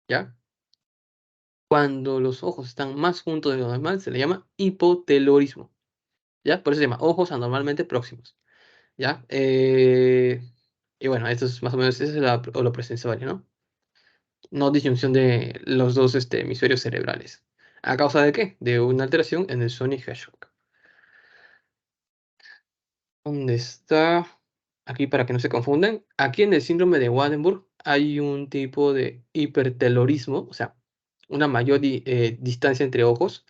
¿Ya? Cuando los ojos están más juntos de lo normal, se le llama hipotelorismo. ¿Ya? Por eso se llama ojos anormalmente próximos. ¿Ya? Y bueno, esto es más o menos, esa es la holoprosencefalia, ¿no? No disyunción de los dos hemisferios cerebrales. ¿A causa de qué? De una alteración en el Sonic Hedgehog. ¿Dónde está? Aquí para que no se confundan. Aquí en el síndrome de Waardenburg hay un tipo de hipertelorismo, o sea, una mayor distancia entre ojos,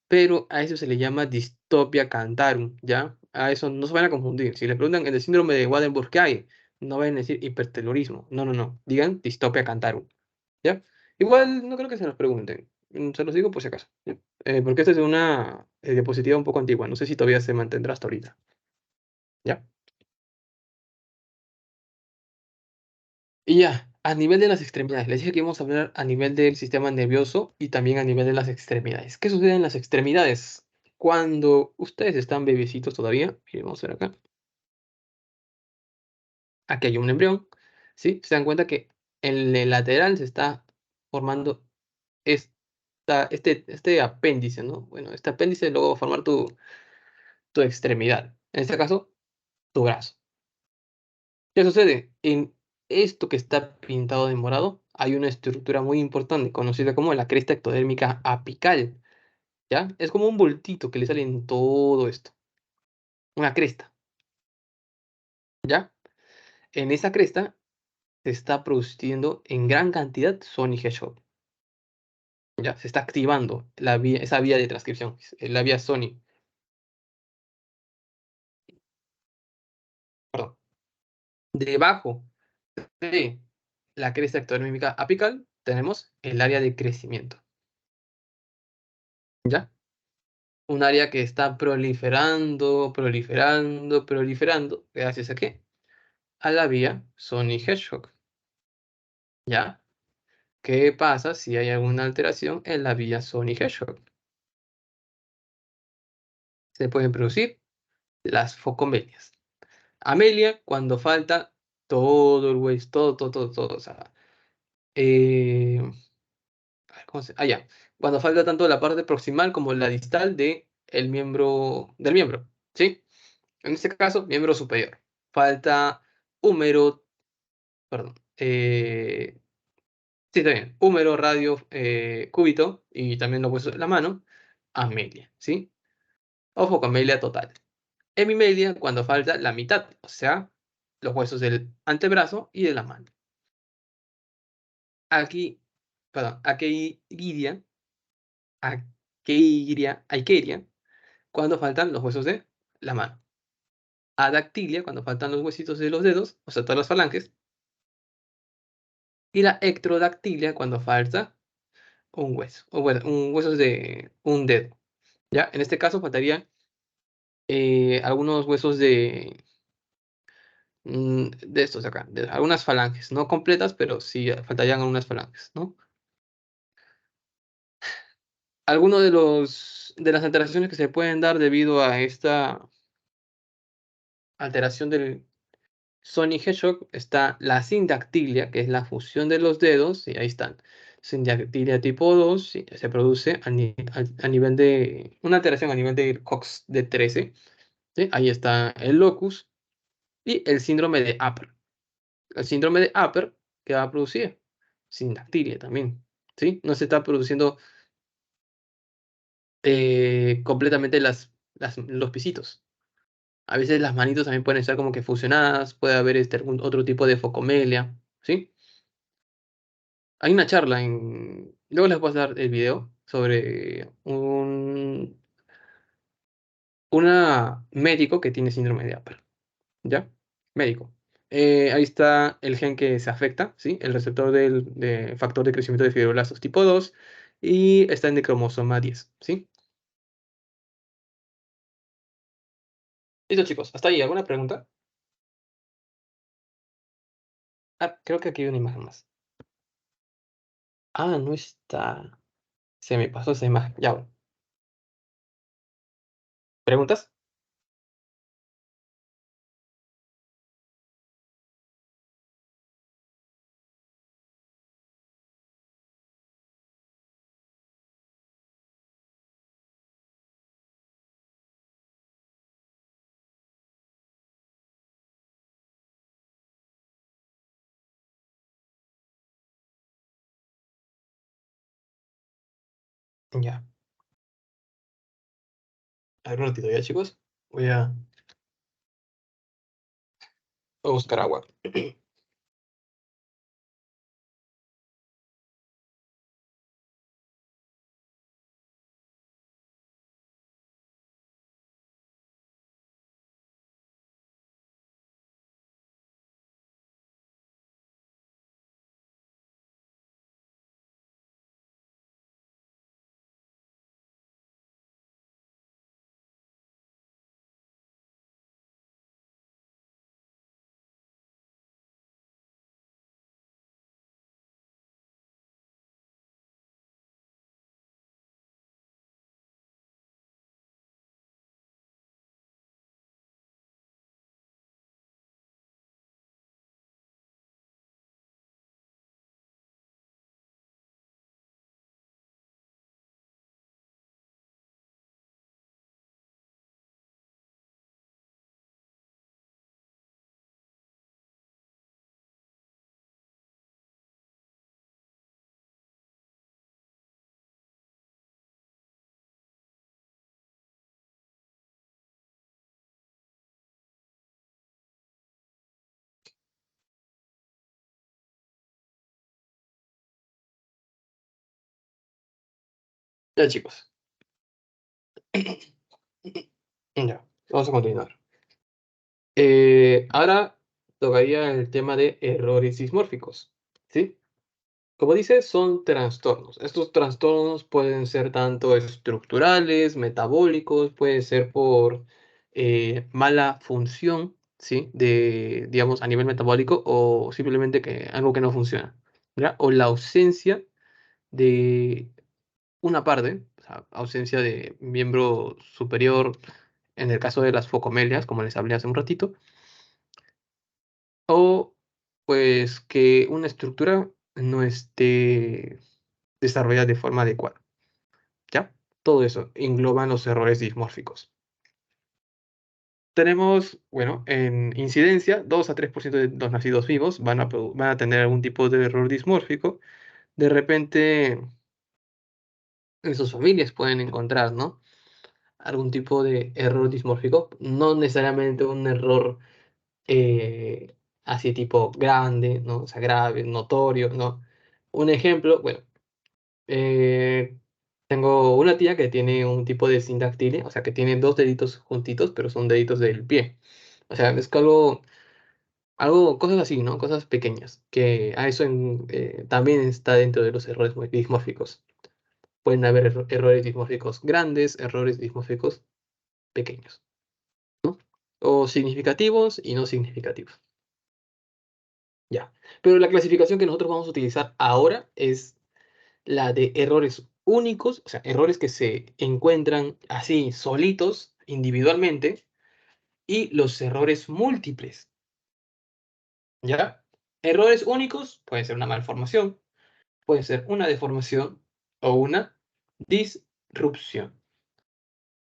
pero a eso se le llama distopia cantarum, ¿ya? A eso no se van a confundir. Si le preguntan en el síndrome de Waardenburg qué hay, no vayan a decir hipertelorismo. No, no, no. Digan distopia cantarum, ¿ya? Igual no creo que se los pregunten. Se los digo por si acaso, ¿ya? Porque esta es una diapositiva un poco antigua. No sé si todavía se mantendrá hasta ahorita, ¿ya? Y ya, a nivel de las extremidades, les dije que íbamos a hablar a nivel del sistema nervioso y también a nivel de las extremidades. ¿Qué sucede en las extremidades? Cuando ustedes están bebecitos todavía, miren, vamos a ver acá, aquí hay un embrión, ¿sí? Se dan cuenta que en el lateral se está formando este apéndice, ¿no? Bueno, este apéndice luego va a formar tu extremidad, en este caso, tu brazo. ¿Qué sucede? En esto que está pintado de morado, hay una estructura muy importante conocida como la cresta ectodérmica apical, ¿ya? Es como un bultito que le sale en todo esto, una cresta. ¿ya? En esa cresta se está produciendo en gran cantidad Sony Hedgehog, ¿ya? Se está activando esa vía de transcripción, la vía Sony, perdón. Debajo de la cresta ectodérmica apical tenemos el área de crecimiento, ¿ya? Un área que está proliferando, proliferando, proliferando, ¿gracias a qué? A la vía Sony Hedgehog, ¿ya? ¿Qué pasa si hay alguna alteración en la vía Sony Hedgehog? Se pueden producir las focomelias. Amelia, cuando falta todo el hueso, todo, o sea, eh, ¿cómo se? Ah, ya. Cuando falta tanto la parte proximal como la distal del miembro, ¿sí? En este caso, miembro superior. Falta húmero, perdón, sí, está bien, húmero, radio, cúbito y también los huesos de la mano, amelia, ¿sí? O focomelia total. Hemimelia cuando falta la mitad, o sea, los huesos del antebrazo y de la mano. Aquí, perdón, Aiqueria, cuando faltan los huesos de la mano. Adactilia, cuando faltan los huesitos de los dedos, o sea, todas las falanges. Y la ectrodactilia, cuando falta un hueso, o bueno, un hueso de un dedo. ¿Ya? En este caso faltarían algunos huesos de estos de acá, de algunas falanges, no completas, pero sí faltarían algunas falanges, ¿no? Algunos de las alteraciones que se pueden dar debido a esta alteración del Sony Hedgehog está la sindactilia, que es la fusión de los dedos, y ahí están. Sindactilia tipo 2 sí, se produce a nivel de una alteración a nivel de COX de 13, ¿sí? Ahí está el locus y el síndrome de Upper. El síndrome de Upper, ¿qué va a producir? Sindactilia también, ¿sí? No se está produciendo completamente los pisitos. A veces las manitos también pueden estar como que fusionadas, puede haber algún otro tipo de focomelia, ¿sí? Hay una charla luego les voy a dar el video sobre una médico que tiene síndrome de Apert, ¿ya? Médico. Ahí está el gen que se afecta, ¿sí? El receptor de factor de crecimiento de fibroblastos tipo 2 y está en el cromosoma 10, ¿sí? Listo, chicos. Hasta ahí. ¿Alguna pregunta? Ah, creo que aquí hay una imagen más. Ah, no está. Se me pasó esa imagen. Ya, bueno. ¿Preguntas? Ya. A ver un ratito ya, chicos. Voy a buscar agua. Ya, chicos. Ya, vamos a continuar. Ahora tocaría el tema de errores dismórficos, ¿sí? Como dice, son trastornos. Estos trastornos pueden ser tanto estructurales, metabólicos, puede ser por mala función, ¿sí? De, digamos, a nivel metabólico o simplemente que algo que no funciona, ¿ya? O la ausencia de una parte, o sea, ausencia de miembro superior, en el caso de las focomelias, como les hablé hace un ratito, o pues que una estructura no esté desarrollada de forma adecuada, ¿ya? Todo eso engloban los errores dismórficos. Tenemos, bueno, en incidencia, 2 a 3% de los nacidos vivos van a tener algún tipo de error dismórfico. De repente, en sus familias pueden encontrar, ¿no? Algún tipo de error dismórfico, no necesariamente un error así tipo grande, ¿no? O sea, grave, notorio, ¿no? Un ejemplo, bueno, eh, tengo una tía que tiene un tipo de sindactilia, o sea, que tiene dos deditos juntitos, pero son deditos del pie. O sea, es que cosas así, ¿no? Cosas pequeñas, que a eso también está dentro de los errores dismórficos. Pueden haber errores dismórficos grandes, errores dismórficos pequeños, ¿no? O significativos y no significativos. Ya. Pero la clasificación que nosotros vamos a utilizar ahora es la de errores únicos, o sea, errores que se encuentran así solitos, individualmente, y los errores múltiples. ¿Ya? Errores únicos puede ser una malformación, puede ser una deformación o una disrupción.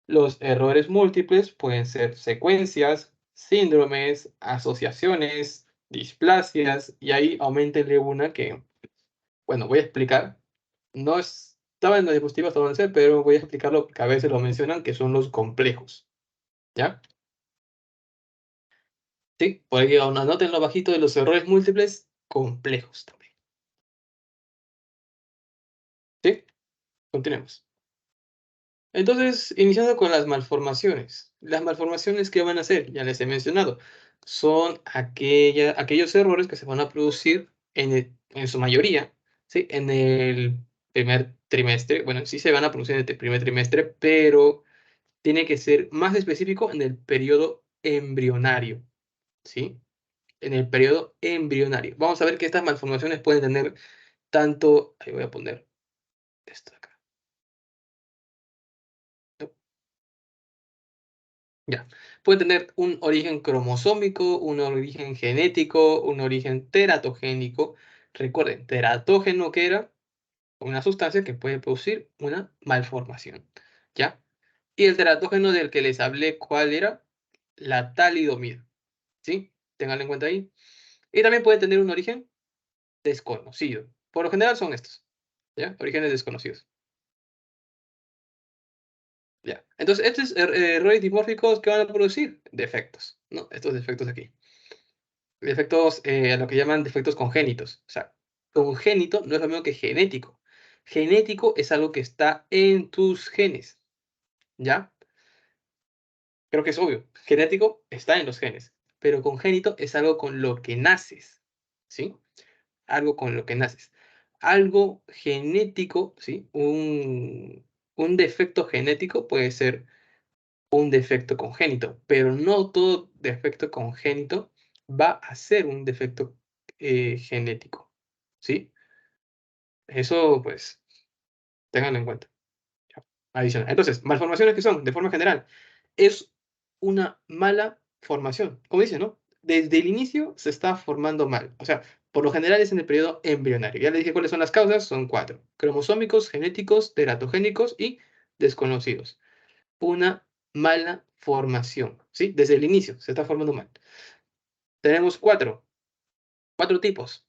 Los errores múltiples pueden ser secuencias, síndromes, asociaciones, displasias, y ahí aumentenle una que, bueno, voy a explicar. No estaba en la diapositiva hasta donde sé, pero voy a explicarlo porque a veces lo mencionan, que son los complejos. ¿Ya? Sí, por ahí anoten lo bajito de los errores múltiples complejos también. ¿Sí? Continuemos. Entonces, iniciando con las malformaciones. Las malformaciones, ¿qué van a ser? Ya les he mencionado. Son aquellos errores que se van a producir en su mayoría, ¿sí? En el primer trimestre. Bueno, sí se van a producir en el primer trimestre, pero tiene que ser más específico en el periodo embrionario, ¿sí? En el periodo embrionario. Vamos a ver que estas malformaciones pueden tener tanto, ahí voy a poner esto de acá. No, ya. Puede tener un origen cromosómico, un origen genético, un origen teratogénico. Recuerden, teratógeno que era una sustancia que puede producir una malformación, ¿ya? Y el teratógeno del que les hablé, ¿cuál era? La talidomida, ¿sí? Ténganlo en cuenta ahí. Y también puede tener un origen desconocido. Por lo general son estos, ¿ya? Orígenes desconocidos. Ya. Entonces, estos errores dimórficos que van a producir defectos, ¿no? Estos defectos aquí. Defectos, a lo que llaman defectos congénitos. O sea, congénito no es lo mismo que genético. Genético es algo que está en tus genes, ¿ya? Creo que es obvio. Genético está en los genes, pero congénito es algo con lo que naces, ¿sí? Algo con lo que naces. Algo genético, ¿sí? Un defecto genético puede ser un defecto congénito, pero no todo defecto congénito va a ser un defecto genético, ¿sí? Eso, pues, ténganlo en cuenta. Ya. Adicional. Entonces, malformaciones que son, de forma general, es una mala formación. Como dice, ¿no? Desde el inicio se está formando mal. O sea, por lo general es en el periodo embrionario. Ya les dije cuáles son las causas, son 4. Cromosómicos, genéticos, teratogénicos y desconocidos. Una mala formación, ¿sí? Desde el inicio se está formando mal. Tenemos cuatro tipos.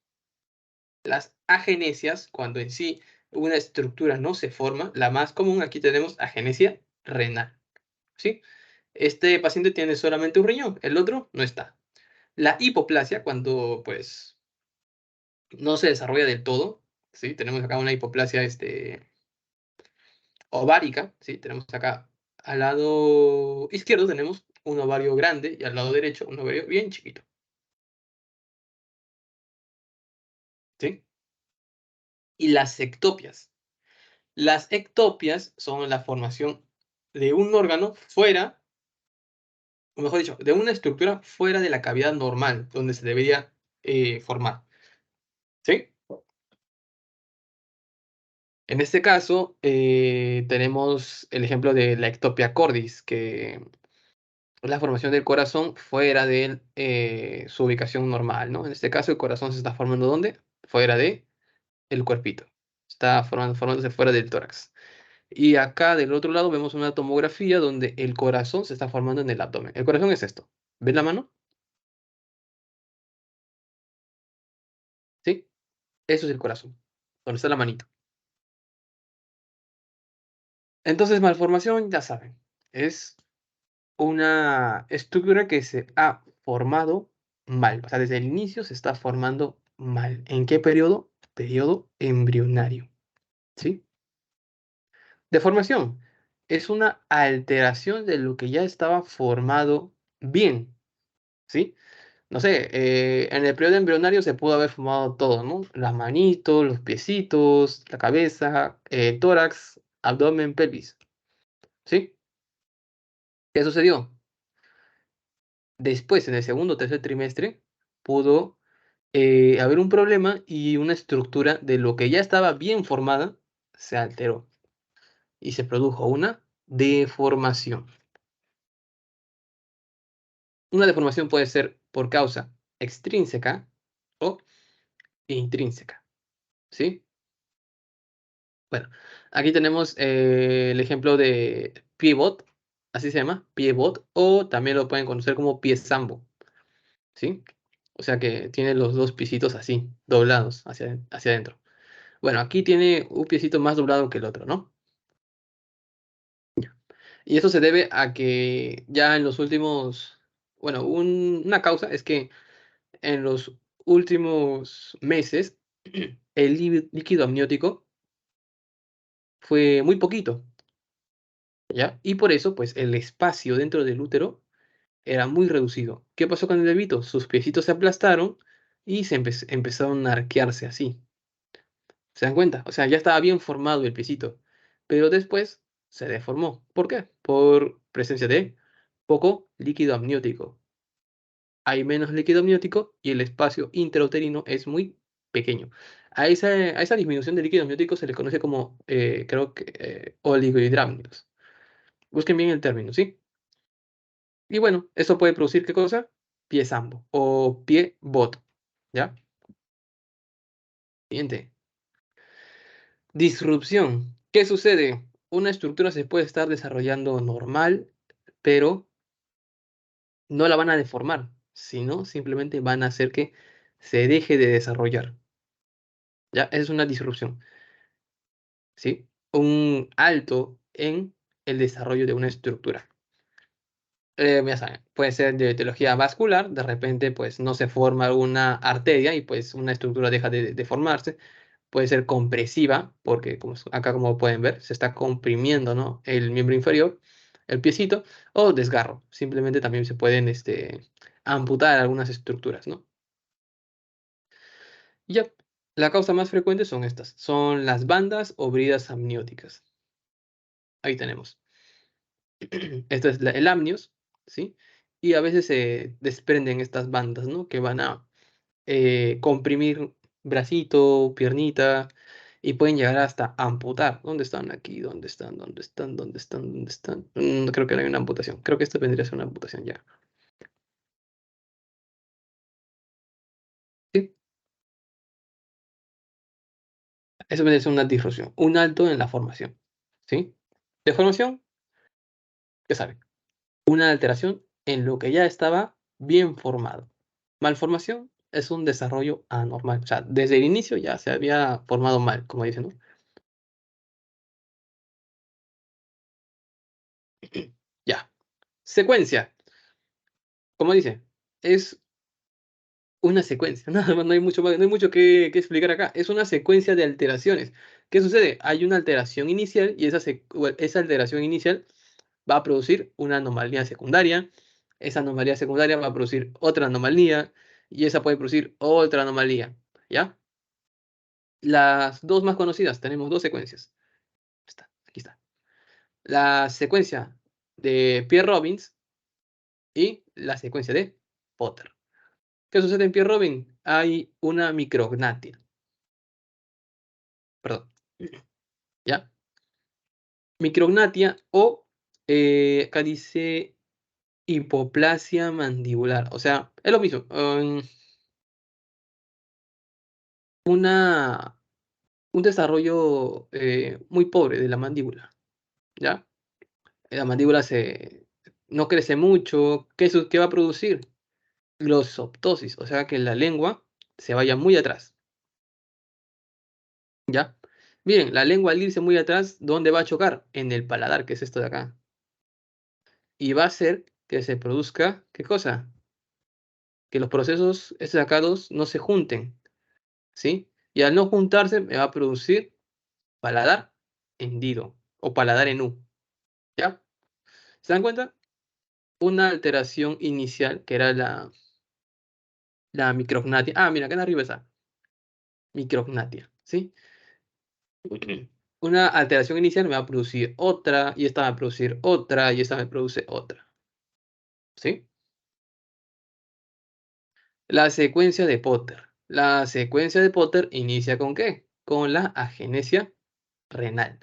Las agenesias, cuando en sí una estructura no se forma, la más común aquí tenemos agenesia renal, ¿sí? Este paciente tiene solamente un riñón, el otro no está. La hipoplasia, cuando pues no se desarrolla del todo, ¿sí? Tenemos acá una hipoplasia ovárica, ¿sí? Tenemos acá al lado izquierdo tenemos un ovario grande y al lado derecho un ovario bien chiquito, ¿sí? Y las ectopias. Las ectopias son la formación de un órgano fuera, o mejor dicho, de una estructura fuera de la cavidad normal, donde se debería formar, ¿sí? En este caso, tenemos el ejemplo de la ectopia cordis, que es la formación del corazón fuera de su ubicación normal, ¿no? En este caso, el corazón se está formando ¿dónde? Fuera de el cuerpito. Está formándose fuera del tórax. Y acá del otro lado vemos una tomografía donde el corazón se está formando en el abdomen. El corazón es esto. ¿Ves la mano? ¿Sí? Eso es el corazón. Donde está la manito. Entonces, malformación, ya saben, es una estructura que se ha formado mal. O sea, desde el inicio se está formando mal. ¿En qué periodo? Periodo embrionario. ¿Sí? Deformación es una alteración de lo que ya estaba formado bien. ¿Sí? No sé, en el periodo embrionario se pudo haber formado todo, ¿no? Las manitos, los piecitos, la cabeza, tórax, abdomen, pelvis. ¿Sí? ¿Qué sucedió? Después, en el segundo o tercer trimestre, pudo haber un problema y una estructura de lo que ya estaba bien formada se alteró y se produjo una deformación. Una deformación puede ser por causa extrínseca o intrínseca, ¿sí? Bueno, aquí tenemos el ejemplo de pivot, así se llama, pivot, o también lo pueden conocer como pie sambo, ¿sí? O sea que tiene los dos piecitos así, doblados hacia adentro. Bueno, aquí tiene un piecito más doblado que el otro, ¿no? Y eso se debe a que ya en los últimos, bueno, una causa es que en los últimos meses el líquido amniótico fue muy poquito, ¿ya? Y por eso, pues, el espacio dentro del útero era muy reducido. ¿Qué pasó con el bebito? Sus piecitos se aplastaron y empezaron a arquearse así. ¿Se dan cuenta? O sea, ya estaba bien formado el piecito, pero después se deformó. ¿Por qué? Por presencia de poco líquido amniótico. Hay menos líquido amniótico y el espacio intrauterino es muy pequeño. A esa disminución de líquido amniótico se le conoce como, creo que, oligohidramnios. Busquen bien el término, ¿sí? Y bueno, eso puede producir, ¿qué cosa? Pie sambo o pie bot, ¿ya? Siguiente. Disrupción. ¿Qué sucede? Una estructura se puede estar desarrollando normal, pero no la van a deformar, sino simplemente van a hacer que se deje de desarrollar. ¿Ya? Esa es una disrupción, ¿sí? Un alto en el desarrollo de una estructura. Ya saben, puede ser de etiología vascular, de repente pues no se forma alguna arteria y pues una estructura deja de formarse. Puede ser compresiva, porque acá como pueden ver, se está comprimiendo, ¿no? El miembro inferior, el piecito, o desgarro. Simplemente también se pueden amputar algunas estructuras, ¿no? Y ya, la causa más frecuente son estas, son las bandas o bridas amnióticas. Ahí tenemos. Esto es el amnios, ¿sí? Y a veces se desprenden estas bandas, ¿no? Que van a comprimir bracito, piernita, y pueden llegar hasta amputar. ¿Dónde están aquí? ¿Dónde están? ¿Dónde están? ¿Dónde están? ¿Dónde están? Creo que no hay una amputación. Creo que esto vendría a ser una amputación ya. Sí, eso vendría a ser una disrupción, un alto en la formación. ¿Sí? Deformación, ya saben, una alteración en lo que ya estaba bien formado. Malformación es un desarrollo anormal. O sea, desde el inicio ya se había formado mal, como dicen, ¿no? Ya. Secuencia. Como dice, es una secuencia, nada más, no hay mucho más, no hay mucho que explicar acá. Es una secuencia de alteraciones ¿Qué sucede? Hay una alteración inicial y esa alteración inicial va a producir una anomalía secundaria. Esa anomalía secundaria va a producir otra anomalía y esa puede producir otra anomalía, ¿ya? Las dos más conocidas, tenemos dos secuencias. Aquí está. La secuencia de Pierre-Robin y la secuencia de Potter. ¿Qué sucede en Pierre-Robin? Hay una micrognatia. Perdón. ¿Ya? Micrognatia o acá dice hipoplasia mandibular. O sea, es lo mismo. Un desarrollo muy pobre de la mandíbula. ¿Ya? La mandíbula no crece mucho. ¿Qué va a producir? Glossoptosis, o sea que la lengua se vaya muy atrás. ¿Ya? Miren, la lengua al irse muy atrás, ¿dónde va a chocar? En el paladar, que es esto de acá. Y va a hacer que se produzca, ¿qué cosa? Que los procesos sacados no se junten, ¿sí? Y al no juntarse, me va a producir paladar hendido o paladar en U, ¿ya? ¿Se dan cuenta? Una alteración inicial, que era la micrognatia. Ah, mira, acá en arriba está. Micrognatia, ¿sí? Una alteración inicial me va a producir otra, y esta va a producir otra, y esta me produce otra, ¿sí? La secuencia de Potter. La secuencia de Potter inicia ¿con qué? Con la agenesia renal.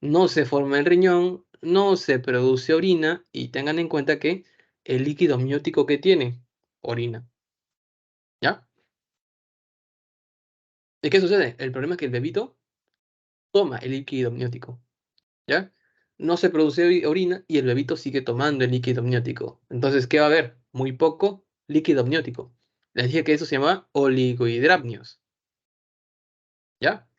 No se forma el riñón, no se produce orina, y tengan en cuenta que el líquido amniótico que tiene, orina, ¿ya? ¿Y qué sucede? El problema es que el bebito toma el líquido amniótico, ¿ya? No se produce orina y el bebito sigue tomando el líquido amniótico. Entonces, ¿qué va a haber? Muy poco líquido amniótico. Les dije que eso se llama oligohidramnios, ¿ya?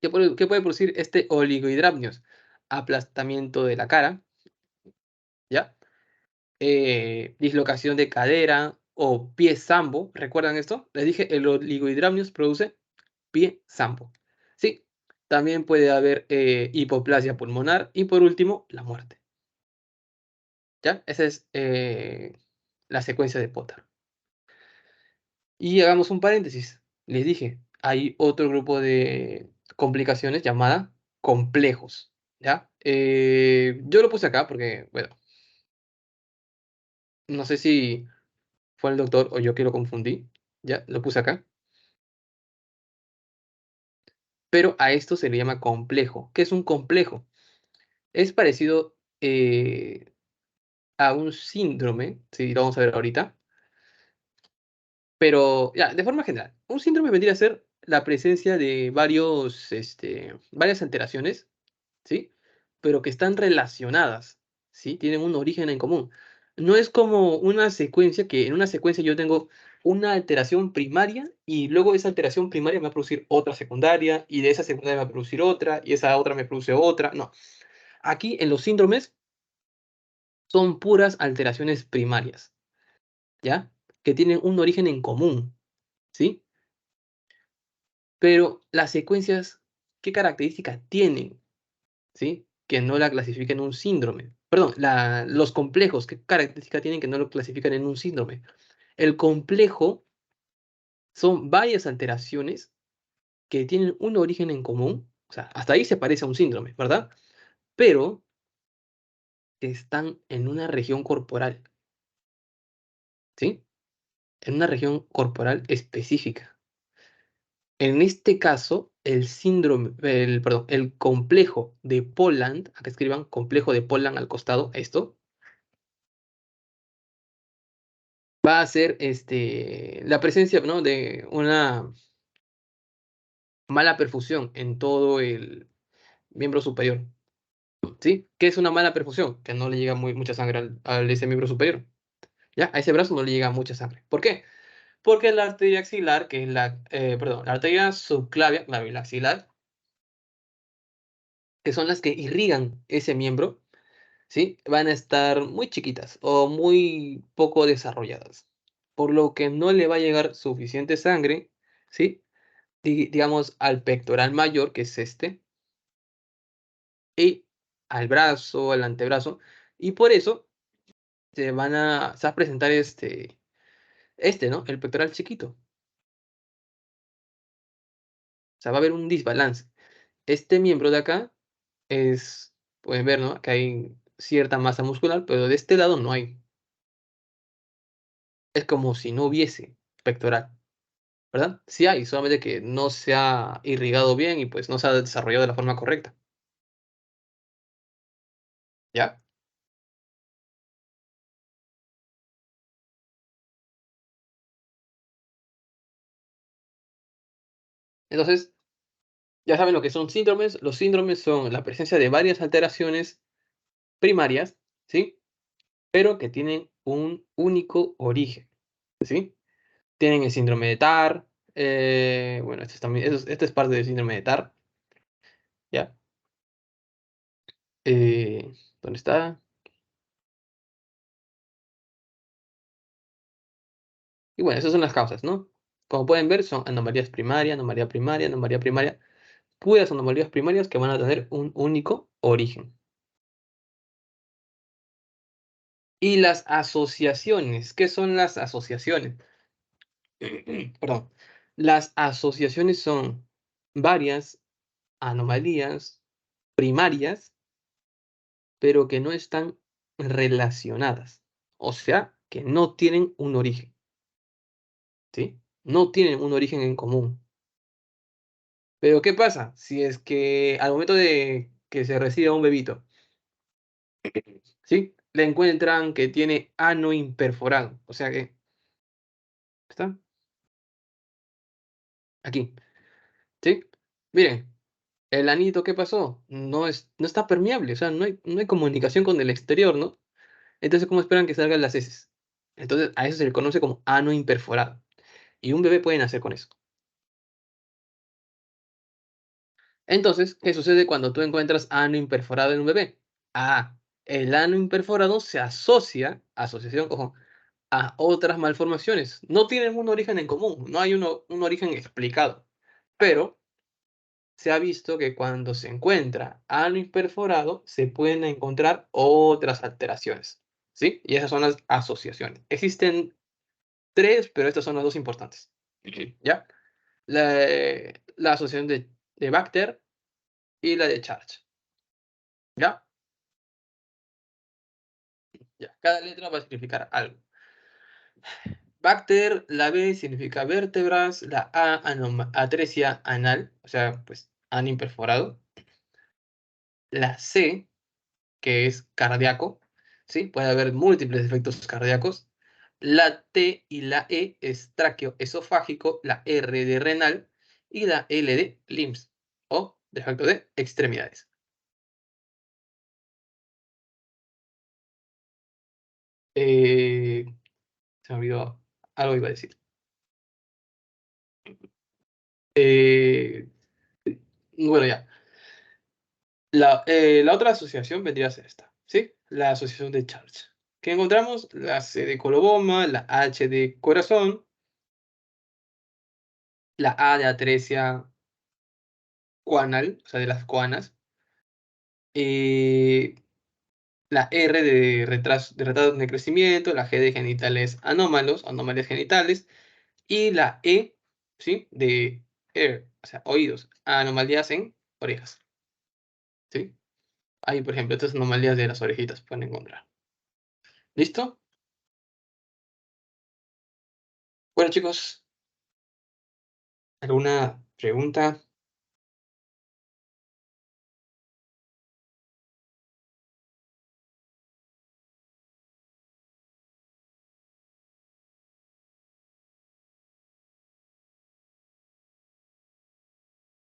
¿Qué puede producir este oligohidramnios? Aplastamiento de la cara, ¿ya? Dislocación de cadera o pie zambo. ¿Recuerdan esto? Les dije, el oligohidramnios produce pie zambo. Sí, también puede haber hipoplasia pulmonar y por último, la muerte. ¿Ya? Esa es la secuencia de Potter. Y hagamos un paréntesis. Les dije, hay otro grupo de complicaciones llamada complejos. ¿Ya? Yo lo puse acá porque, bueno, no sé si fue el doctor o yo que lo confundí. Ya, lo puse acá. Pero a esto se le llama complejo. ¿Qué es un complejo? Es parecido a un síndrome, si lo vamos a ver ahorita. Pero, ya, de forma general, un síndrome vendría a ser la presencia de varias alteraciones, ¿sí? Pero que están relacionadas, ¿sí? Tienen un origen en común. No es como una secuencia que en una secuencia yo tengo una alteración primaria y luego esa alteración primaria me va a producir otra secundaria y de esa secundaria me va a producir otra y esa otra me produce otra. No. Aquí en los síndromes son puras alteraciones primarias, ¿ya? Que tienen un origen en común, ¿sí? Pero las secuencias, ¿qué características tienen? ¿Sí? Que no la clasifiquen en un síndrome. Perdón, los complejos, ¿qué características tienen que no lo clasifican en un síndrome? El complejo son varias alteraciones que tienen un origen en común, o sea, hasta ahí se parece a un síndrome, ¿verdad? Pero que están en una región corporal, ¿sí? En una región corporal específica. En este caso, el complejo de Polland, acá escriban complejo de Polland al costado, esto, va a ser la presencia, ¿no?, de una mala perfusión en todo el miembro superior, ¿sí? ¿Qué es una mala perfusión? Que no le llega mucha sangre a ese miembro superior, ¿ya? A ese brazo no le llega mucha sangre. ¿Por qué? Porque la arteria axilar, que es la arteria subclavia, la axilar, que son las que irrigan ese miembro, ¿sí? Van a estar muy chiquitas o muy poco desarrolladas, por lo que no le va a llegar suficiente sangre, ¿sí? digamos, al pectoral mayor, que es este, y al brazo, al antebrazo, y por eso se va a presentar ¿no? El pectoral chiquito. O sea, va a haber un desbalance. Este miembro de acá pueden ver, ¿no? Que hay cierta masa muscular, pero de este lado no hay. Es como si no hubiese pectoral, ¿verdad? Sí hay, solamente que no se ha irrigado bien y pues no se ha desarrollado de la forma correcta. ¿Ya? Entonces, ya saben lo que son síndromes. Los síndromes son la presencia de varias alteraciones primarias, ¿sí? Pero que tienen un único origen, ¿sí? Tienen el síndrome de TAR. Bueno, este es parte del síndrome de TAR, ¿ya? Eh, ¿Dónde está? Y bueno, esas son las causas, ¿no? Como pueden ver, son anomalías primarias, anomalía primaria, anomalía primaria, puras anomalías primarias que van a tener un único origen. Y las asociaciones, ¿qué son las asociaciones? Perdón. Las asociaciones son varias anomalías primarias, pero que no están relacionadas. O sea, que no tienen un origen, ¿sí? No tienen un origen en común. Pero ¿qué pasa? Si es que al momento de que se recibe a un bebito, ¿sí? Le encuentran que tiene ano imperforado. O sea que, ¿está? Aquí, ¿sí? Miren, el anito, ¿qué pasó? No está permeable, o sea, no hay comunicación con el exterior, ¿no? Entonces, ¿cómo esperan que salgan las heces? Entonces, a eso se le conoce como ano imperforado. Y un bebé puede nacer con eso. Entonces, ¿qué sucede cuando tú encuentras ano imperforado en un bebé? Ah, el ano imperforado se asociación, ojo, a otras malformaciones. No tienen un origen en común, no hay un origen explicado. Pero se ha visto que cuando se encuentra ano imperforado, se pueden encontrar otras alteraciones, ¿sí? Y esas son las asociaciones. Existen tres, pero estas son las dos importantes, ¿ya? La asociación de Bacter y la de Church, ¿ya? Ya, cada letra va a significar algo. Bacter, la B significa vértebras, la A, atresia anal, o sea, pues, ano imperforado. La C, que es cardíaco, ¿sí? Puede haber múltiples efectos cardíacos. La T y la E es tráqueo esofágico, la R de renal y la L de LIMS, o defecto de extremidades. Se me olvidó, algo iba a decir. Eh, bueno, ya. La otra asociación vendría a ser esta, ¿sí? La asociación de Church. ¿Qué encontramos? La C de coloboma, la H de corazón, la A de atresia cuanal, o sea, de las cuanas, eh, la R de retrasos de crecimiento, la G de genitales anómalos, anomalías genitales, y la E, ¿sí? De ear, o sea, oídos, anomalías en orejas, ¿sí? Ahí, por ejemplo, estas anomalías de las orejitas pueden encontrar. ¿Listo? Bueno, chicos, ¿alguna pregunta?